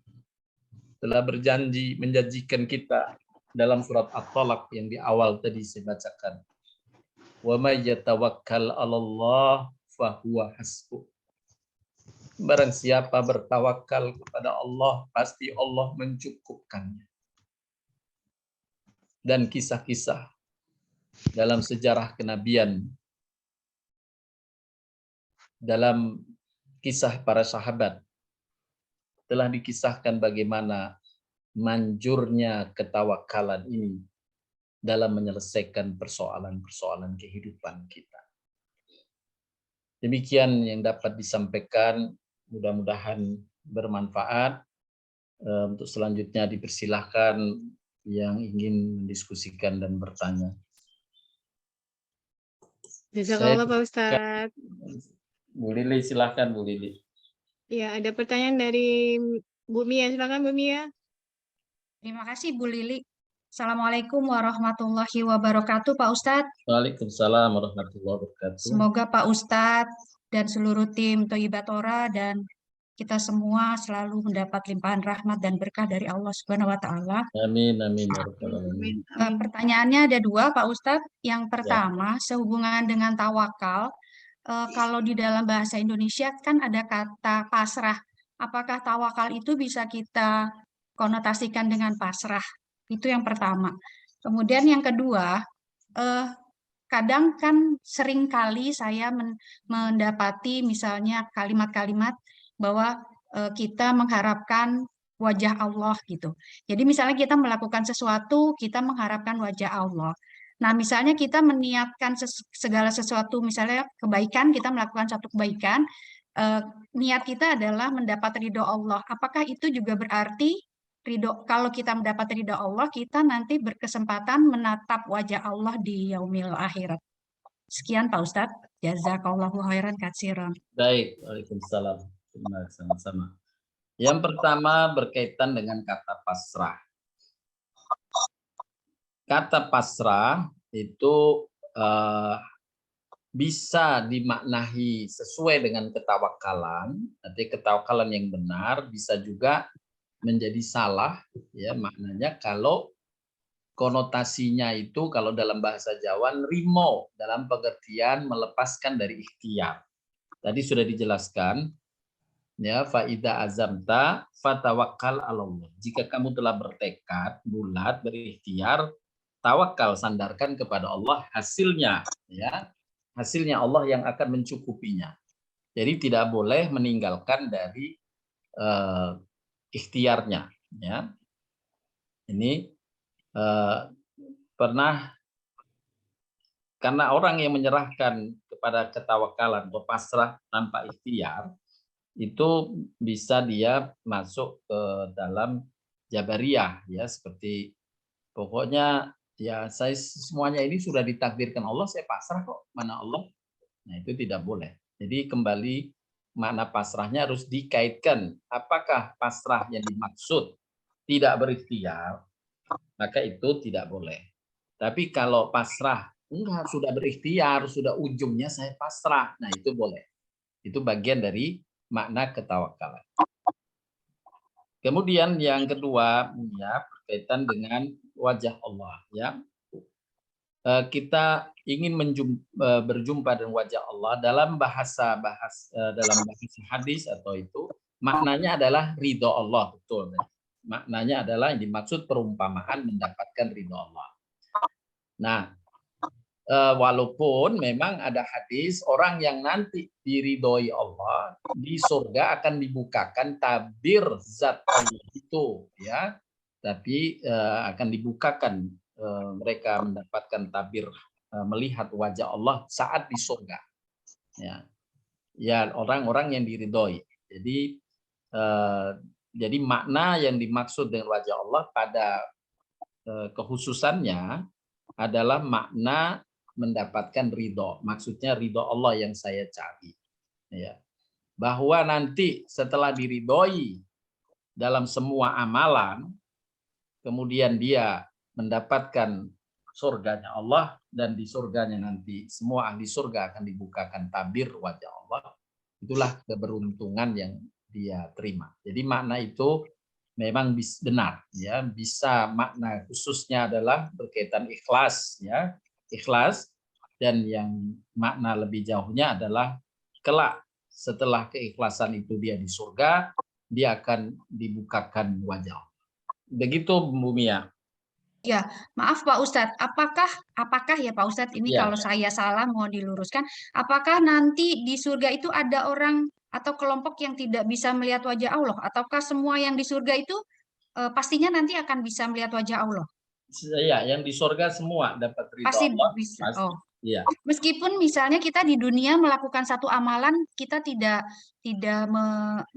telah berjanji menjanjikan kita dalam surat At-Talaq yang di awal tadi saya bacakan. Wa may yatawakkal 'alallah fahuwa hasbuh. Barang siapa bertawakal kepada Allah, pasti Allah mencukupkannya. Dan kisah-kisah dalam sejarah kenabian, dalam kisah para sahabat, telah dikisahkan bagaimana manjurnya ketawakalan ini dalam menyelesaikan persoalan-persoalan kehidupan kita. Demikian yang dapat disampaikan, mudah-mudahan bermanfaat. Untuk selanjutnya dipersilahkan yang ingin mendiskusikan dan bertanya. Jazakallah Pak Ustadz. Bu Lili, silahkan Bu Lili. Ya, ada pertanyaan dari Bu Mia. Silakan Bu Mia. Terima kasih Bu Lili. Assalamualaikum warahmatullahi wabarakatuh Pak Ustadz. Waalaikumsalam warahmatullahi wabarakatuh. Semoga Pak Ustadz dan seluruh tim Thayyibatora dan kita semua selalu mendapat limpahan rahmat dan berkah dari Allah Subhanahu wa taala. Amin amin ya rabbal alamin. Pertanyaannya ada dua Pak Ustadz. Yang pertama, sehubungan dengan tawakal, kalau di dalam bahasa Indonesia kan ada kata pasrah. Apakah tawakal itu bisa kita konotasikan dengan pasrah? Itu yang pertama. Kemudian yang kedua, kadang kan sering kali saya mendapati misalnya kalimat-kalimat bahwa kita mengharapkan wajah Allah gitu. Jadi misalnya kita melakukan sesuatu, kita mengharapkan wajah Allah. Nah, misalnya kita meniatkan segala sesuatu, misalnya kebaikan, kita melakukan satu kebaikan, niat kita adalah mendapat ridho Allah. Apakah itu juga berarti ridho, kalau kita mendapat ridho Allah, kita nanti berkesempatan menatap wajah Allah di yaumil akhirat? Sekian Pak Ustadz. Jazakallahu khairan katsiran. Baik, waalaikumsalam. Terima kasih sama-sama. Yang pertama berkaitan dengan kata pasrah. Kata pasrah itu bisa dimaknai sesuai dengan ketawakalan. Nanti ketawakalan yang benar bisa juga menjadi salah, ya maknanya kalau konotasinya itu kalau dalam bahasa Jawa rimo, dalam pengertian melepaskan dari ikhtiar. Tadi sudah dijelaskan, ya faida azamta fatawakkal 'alallah. Jika kamu telah bertekad bulat berikhtiar, tawakal, sandarkan kepada Allah, hasilnya ya hasilnya Allah yang akan mencukupinya. Jadi tidak boleh meninggalkan dari ikhtiarnya, ya. Ini pernah, karena orang yang menyerahkan kepada ketawakalan atau pasrah tanpa ikhtiar itu bisa dia masuk ke dalam Jabariyah, ya, seperti pokoknya ya saya semuanya ini sudah ditakdirkan Allah, saya pasrah kok, mana Allah. Nah, itu tidak boleh. Jadi kembali makna pasrahnya harus dikaitkan. Apakah pasrah yang dimaksud tidak berikhtiar, maka itu tidak boleh. Tapi kalau pasrah enggak, sudah berikhtiar, sudah ujungnya saya pasrah, nah itu boleh. Itu bagian dari makna ketawakalan. Kemudian yang kedua, ya, berkaitan dengan wajah Allah, ya. Kita ingin berjumpa dengan wajah Allah dalam bahasa hadis atau itu maknanya adalah ridho Allah, betul. Maknanya adalah yang dimaksud perumpamaan mendapatkan ridho Allah. Nah, walaupun memang ada hadis orang yang nanti diridhoi Allah di surga akan dibukakan tabir zat Allah itu, ya, tapi akan dibukakan mereka mendapatkan tabir melihat wajah Allah saat di surga, ya orang-orang yang diridhoi. Jadi makna yang dimaksud dengan wajah Allah pada kekhususannya adalah makna mendapatkan ridho. Maksudnya ridho Allah yang saya cari. Ya. Bahwa nanti setelah diridhoi dalam semua amalan, kemudian dia mendapatkan surganya Allah, dan di surganya nanti semua ahli surga akan dibukakan tabir wajah Allah. Itulah keberuntungan yang dia terima. Jadi makna itu memang benar, ya. Bisa makna khususnya adalah berkaitan ikhlas, ya, ikhlas, dan yang makna lebih jauhnya adalah kelak setelah keikhlasan itu dia di surga, dia akan dibukakan wajah. Begitu Bu Mia. Ya, maaf Pak Ustadz, apakah ya Pak Ustadz, ini Ya. kalau saya salah mau diluruskan, apakah nanti di surga itu ada orang atau kelompok yang tidak bisa melihat wajah Allah, ataukah semua yang di surga itu pastinya nanti akan bisa melihat wajah Allah? Ya, yang di surga semua dapat ridho Pasti Allah. bisa. Pasti. Oh. Ya. Meskipun misalnya kita di dunia melakukan satu amalan, kita tidak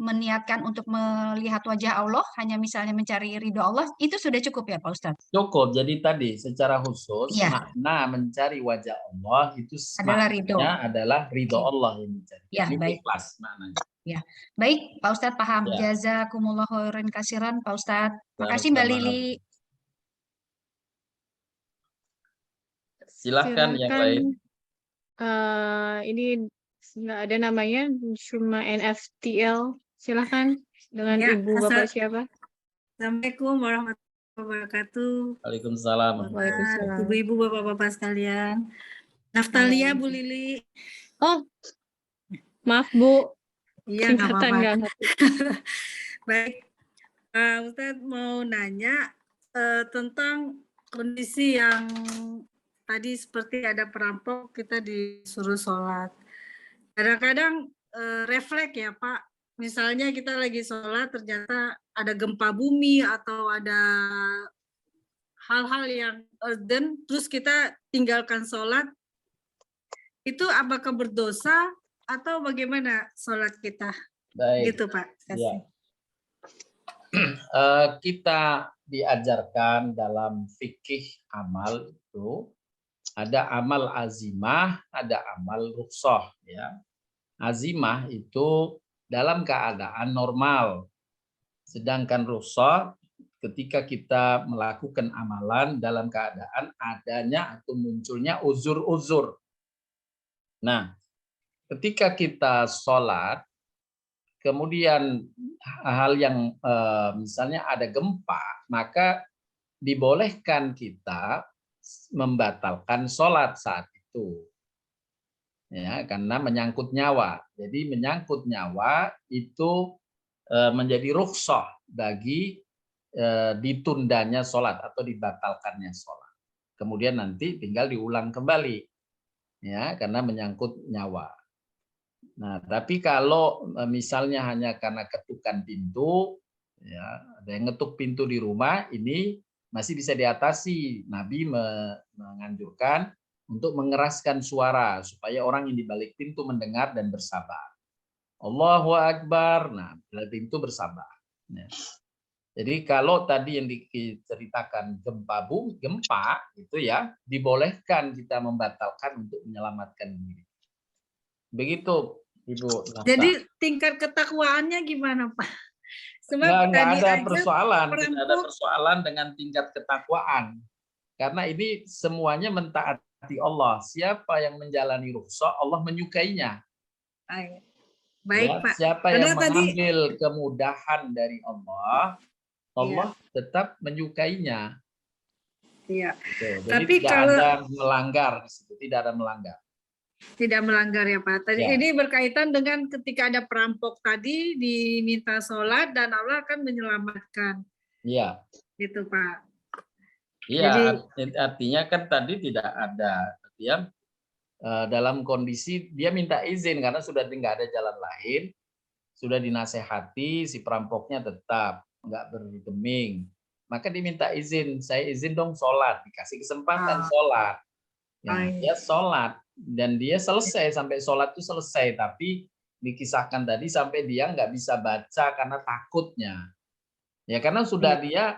meniatkan untuk melihat wajah Allah, hanya misalnya mencari ridho Allah, itu sudah cukup ya Pak Ustadz? Cukup. Jadi tadi secara khusus Iya. makna mencari wajah Allah itu Adalah ridho. maknanya adalah ridho Allah yang dicari. Ya, ini baik. ikhlas maknanya. Ya, baik Pak Ustadz paham. Ya. Jazakumullah khairan kasiran Pak Ustadz. Makasih Mbak Lili. Silahkan yang lain. Ini nggak ada namanya, cuma NFTL. Silahkan dengan Ya, Ibu Bapak siapa? Assalamualaikum warahmatullahi wabarakatuh. Waalaikumsalam. Waalaikumsalam. Ibu-ibu, bapak-bapak sekalian. Naftalia, Bu Lili. Oh, maaf Bu. Iya, nggak Singkatan apa-apa. nggak ngerti. Baik, Ustadz mau nanya tentang kondisi yang tadi seperti ada perampok, kita disuruh sholat. Kadang-kadang refleks ya Pak, misalnya kita lagi sholat ternyata ada gempa bumi atau ada hal-hal yang urgent, terus kita tinggalkan sholat, itu apakah berdosa atau bagaimana sholat kita? Baik. Gitu Pak. Ya. Kita diajarkan dalam fikih amal itu ada amal azimah, ada amal rukhsah, ya. Azimah itu dalam keadaan normal. Sedangkan rukhsah ketika kita melakukan amalan dalam keadaan adanya atau munculnya uzur-uzur. Nah, ketika kita sholat, kemudian hal yang misalnya ada gempa, maka dibolehkan kita membatalkan sholat saat itu, ya, karena menyangkut nyawa. Jadi menyangkut nyawa itu menjadi rukhsah bagi ditundanya sholat atau dibatalkannya sholat. Kemudian nanti tinggal diulang kembali, ya, karena menyangkut nyawa. Nah, tapi kalau misalnya hanya karena ketukan pintu, ya, ada yang ngetuk pintu di rumah, ini masih bisa diatasi. Nabi menganjurkan untuk mengeraskan suara supaya orang yang di balik pintu mendengar dan bersabar. Allahu Akbar. Nah, balik pintu bersabar. Ya. Jadi kalau tadi yang diceritakan gempa itu ya dibolehkan kita membatalkan untuk menyelamatkan diri. Begitu Ibu Nafta. Jadi tingkat ketakwaannya gimana, Pak? Sebab Nggak tadi ada aja persoalan, tidak ada perampok persoalan dengan tingkat ketakwaan. Karena ini semuanya mentaati Allah. Siapa yang menjalani rukhsah, Allah menyukainya. baik, Ya, Pak. siapa Karena yang tadi mengambil kemudahan dari Allah, Allah tetap menyukainya. iya, Gitu. Jadi tapi tidak kalau ada melanggar di situ, tidak ada melanggar. tidak melanggar ya Pak. Tadi Ya. ini berkaitan dengan ketika ada perampok tadi diminta sholat dan Allah akan menyelamatkan. Iya. Gitu Pak. Iya, artinya kan tadi tidak ada. Artinya dalam kondisi dia minta izin karena sudah tidak ada jalan lain, sudah dinasehati si perampoknya tetap nggak bergeming, maka diminta izin, saya izin dong sholat, dikasih kesempatan sholat, ya, dia sholat dan dia selesai sampai sholat itu selesai, tapi dikisahkan tadi sampai dia nggak bisa baca karena takutnya, ya karena sudah dia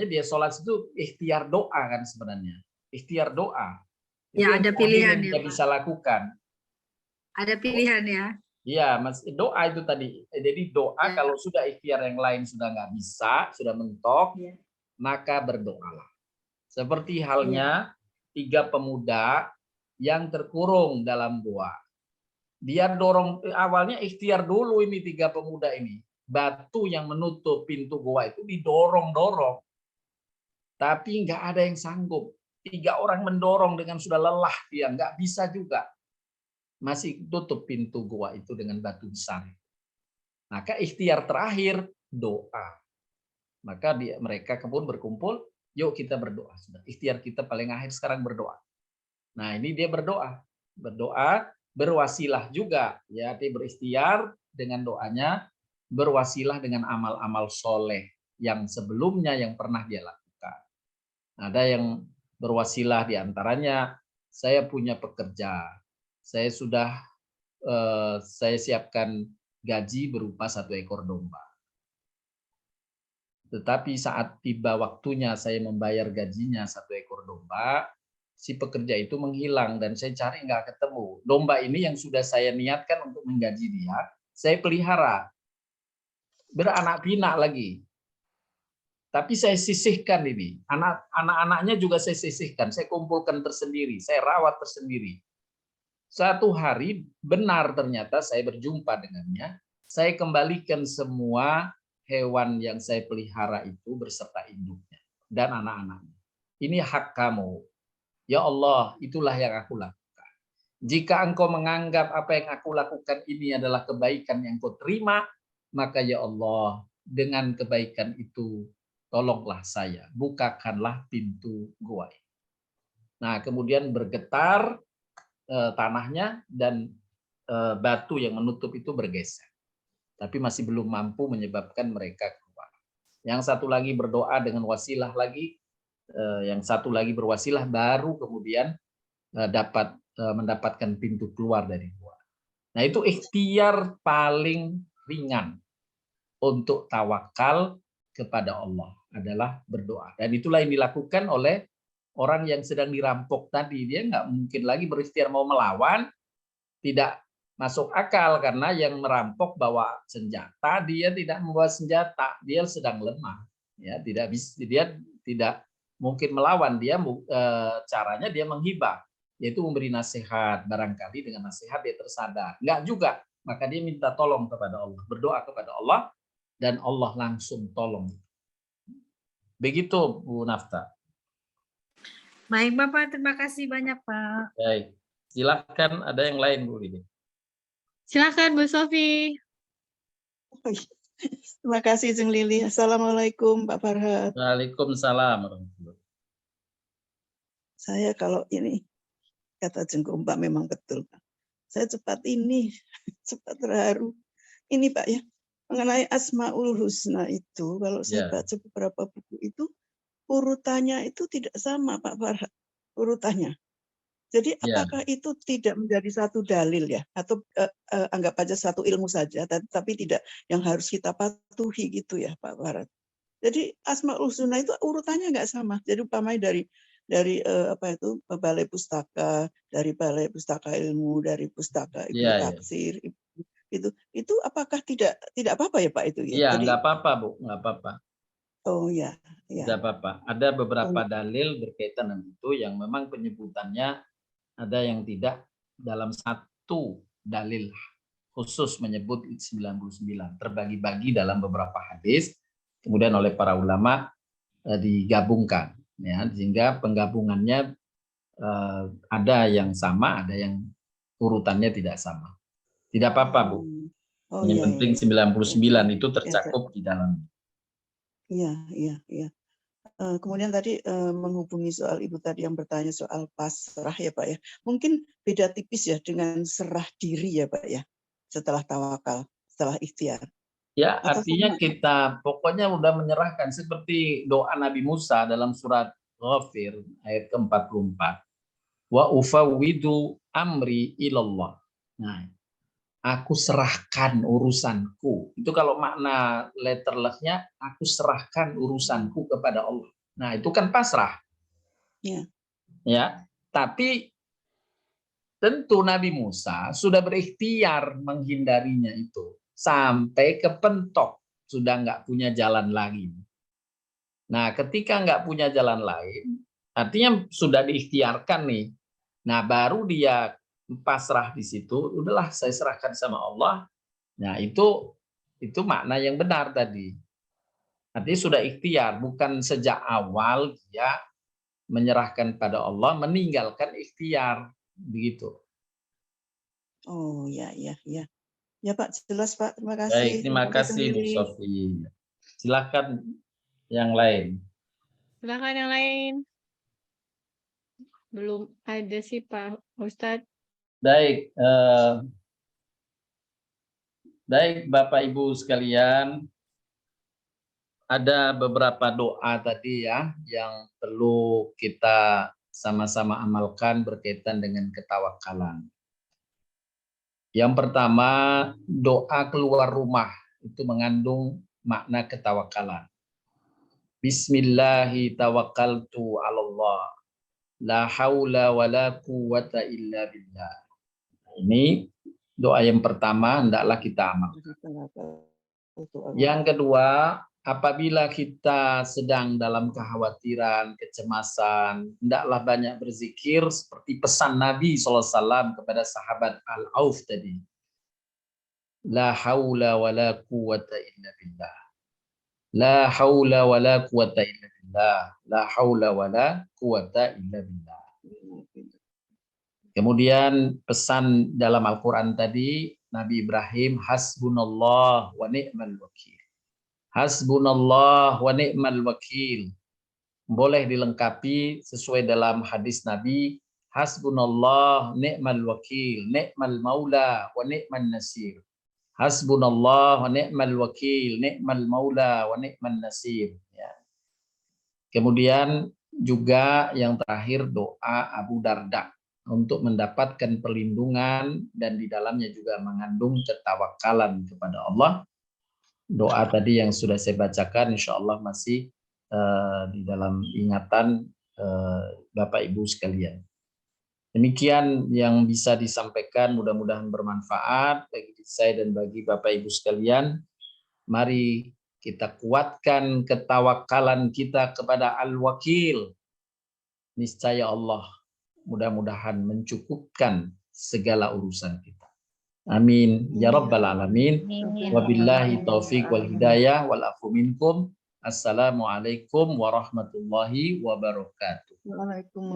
dia sholat itu ikhtiar doa kan sebenarnya, ikhtiar doa. Itu Ya, ada pilihan yang dia bisa lakukan. Ada pilihan ya. Iya, Mas, doa itu tadi. Jadi doa kalau sudah ikhtiar yang lain sudah nggak bisa, sudah mentok, maka berdoalah. Seperti halnya 3 pemuda yang terkurung dalam gua. Dia dorong, awalnya ikhtiar dulu ini 3 pemuda ini. Batu yang menutup pintu gua itu didorong-dorong. Tapi nggak ada yang sanggup. 3 orang mendorong dengan sudah lelah dia, nggak bisa juga. Masih tutup pintu gua itu dengan batu besar. Maka ikhtiar terakhir doa. Maka mereka pun berkumpul, yuk kita berdoa. Sudah ikhtiar kita paling akhir sekarang berdoa. Nah ini dia berdoa, berwasilah juga, ya dia berikhtiar dengan doanya, berwasilah dengan amal-amal soleh yang sebelumnya yang pernah dia lakukan. Ada yang berwasilah diantaranya, saya punya pekerja, saya sudah saya siapkan gaji berupa 1 ekor domba. Tetapi saat tiba waktunya saya membayar gajinya 1 ekor domba, si pekerja itu menghilang dan saya cari nggak ketemu. Domba ini yang sudah saya niatkan untuk menggaji dia, saya pelihara, beranak pinak lagi. Tapi saya sisihkan ini, anak-anaknya juga saya sisihkan, saya kumpulkan tersendiri, saya rawat tersendiri. Satu hari benar ternyata saya berjumpa dengannya, saya kembalikan semua hewan yang saya pelihara itu beserta induknya dan anak-anaknya. Ini hak kamu. Ya Allah, itulah yang aku lakukan. Jika engkau menganggap apa yang aku lakukan ini adalah kebaikan yang kau terima, maka ya Allah, dengan kebaikan itu tolonglah saya, bukakanlah pintu gua. Nah, kemudian bergetar tanahnya dan batu yang menutup itu bergeser. Tapi masih belum mampu menyebabkan mereka keluar. Yang satu lagi berdoa dengan wasilah lagi, yang satu lagi berwasilah baru kemudian dapat mendapatkan pintu keluar dari gua. Nah, itu ikhtiar paling ringan untuk tawakal kepada Allah adalah berdoa. Dan itulah yang dilakukan oleh orang yang sedang dirampok tadi. Dia nggak mungkin lagi berikhtiar mau melawan, tidak masuk akal karena yang merampok bawa senjata, dia tidak membawa senjata, dia sedang lemah. Ya, tidak bisa, dia tidak mungkin melawan, dia caranya dia menghibah, yaitu memberi nasihat, barangkali dengan nasihat dia tersadar. Enggak juga, maka dia minta tolong kepada Allah, berdoa kepada Allah, dan Allah langsung tolong. Begitu Bu Nafta. Baik Bapak, terima kasih banyak Pak. Baik, silakan ada yang lain Bu Lidi. Silakan Bu Sofi. Terima kasih Jeng Lili. Assalamualaikum Pak Farhat. Waalaikumsalam. Saya kalau ini kata Jeng Kompa memang betul Pak. Saya cepat terharu. Ini Pak ya, mengenai Asmaul Husna itu, kalau saya baca beberapa buku itu, urutannya itu tidak sama Pak Farhat, urutannya. Jadi Ya. apakah itu tidak menjadi satu dalil ya? Atau anggap aja satu ilmu saja, tapi tidak yang harus kita patuhi gitu ya Pak Barat. Jadi Asmaul Husna itu urutannya nggak sama. Jadi umpamanya dari apa itu balai pustaka, dari balai pustaka ilmu, dari pustaka Ibnu Iya, iya. Katsir, itu apakah tidak apa-apa ya Pak itu ya? Iya, Jadi nggak apa-apa Bu, nggak apa-apa. oh ya, ya. Tidak apa-apa. Ada beberapa Oh, dalil berkaitan dengan itu yang memang penyebutannya ada yang tidak dalam satu dalil khusus menyebut 99, terbagi-bagi dalam beberapa hadis, kemudian oleh para ulama digabungkan, ya, sehingga penggabungannya ada yang sama, ada yang urutannya tidak sama. Tidak apa-apa Bu. oh Yang ya, penting ya. 99 itu Ya, tercakup di dalam. Iya. Kemudian tadi menghubungi soal Ibu tadi yang bertanya soal pasrah ya Pak ya. Mungkin beda tipis ya dengan serah diri ya Pak ya. Setelah tawakal, setelah ikhtiar. Ya, Atau artinya sama? kita pokoknya udah menyerahkan seperti doa Nabi Musa dalam surat Ghafir ayat ke-44. Wa ufawwidu amri ilallah. Nah, aku serahkan urusanku. Itu kalau makna letterless-nya, aku serahkan urusanku kepada Allah. Nah, itu kan pasrah. Ya. Ya, tapi tentu Nabi Musa sudah berikhtiar menghindarinya itu sampai kepentok, sudah nggak punya jalan lagi. Nah, ketika nggak punya jalan lain, artinya sudah diikhtiarkan nih. Nah, baru dia pasrah di situ, udahlah saya serahkan sama Allah. Nah, itu makna yang benar tadi. Artinya sudah ikhtiar, bukan sejak awal dia menyerahkan pada Allah, meninggalkan ikhtiar, begitu. Oh ya. Ya Pak, jelas Pak. Terima kasih. Baik, terima Ibu kasih Bu sendiri. Sofi. Silakan yang lain. Silakan yang lain. Belum ada sih Pak Ustadz. Baik, baik Bapak Ibu sekalian, ada beberapa doa tadi ya yang perlu kita sama-sama amalkan berkaitan dengan ketawakalan. Yang pertama, doa keluar rumah itu mengandung makna ketawakalan. Bismillahi tawakkaltu 'alallah. La haula wala quwwata illa billah. Ini doa yang pertama hendaklah kita amalkan. Yang kedua, apabila kita sedang dalam kekhawatiran, kecemasan, hendaklah banyak berzikir seperti pesan Nabi SAW kepada sahabat Al-Auf tadi. La haula wa la quwwata illa billah. La haula wa la quwwata illa billah. La haula wa la quwwata illa billah. Kemudian pesan dalam Al-Quran tadi, Nabi Ibrahim, hasbunallah wa ni'mal wakil. Hasbunallah wa ni'mal wakil. Boleh dilengkapi sesuai dalam hadis Nabi, hasbunallah ni'mal wakil, ni'mal maula wa ni'man nasir. Hasbunallah wa ni'mal wakil, ni'mal maula wa ni'man nasir. Ya. Kemudian juga yang terakhir doa Abu Darda untuk mendapatkan perlindungan dan di dalamnya juga mengandung ketawakalan kepada Allah. Doa tadi yang sudah saya bacakan insya Allah masih di dalam ingatan Bapak Ibu sekalian. Demikian yang bisa disampaikan, mudah-mudahan bermanfaat bagi saya dan bagi Bapak Ibu sekalian. Mari kita kuatkan ketawakalan kita kepada Al-Wakil. Niscaya Allah mudah-mudahan mencukupkan segala urusan kita. Amin. Ya Rabbal Alamin. Wabillahi taufiq wal hidayah wal afu minkum. Assalamualaikum warahmatullahi wabarakatuh. Waalaikumsalam.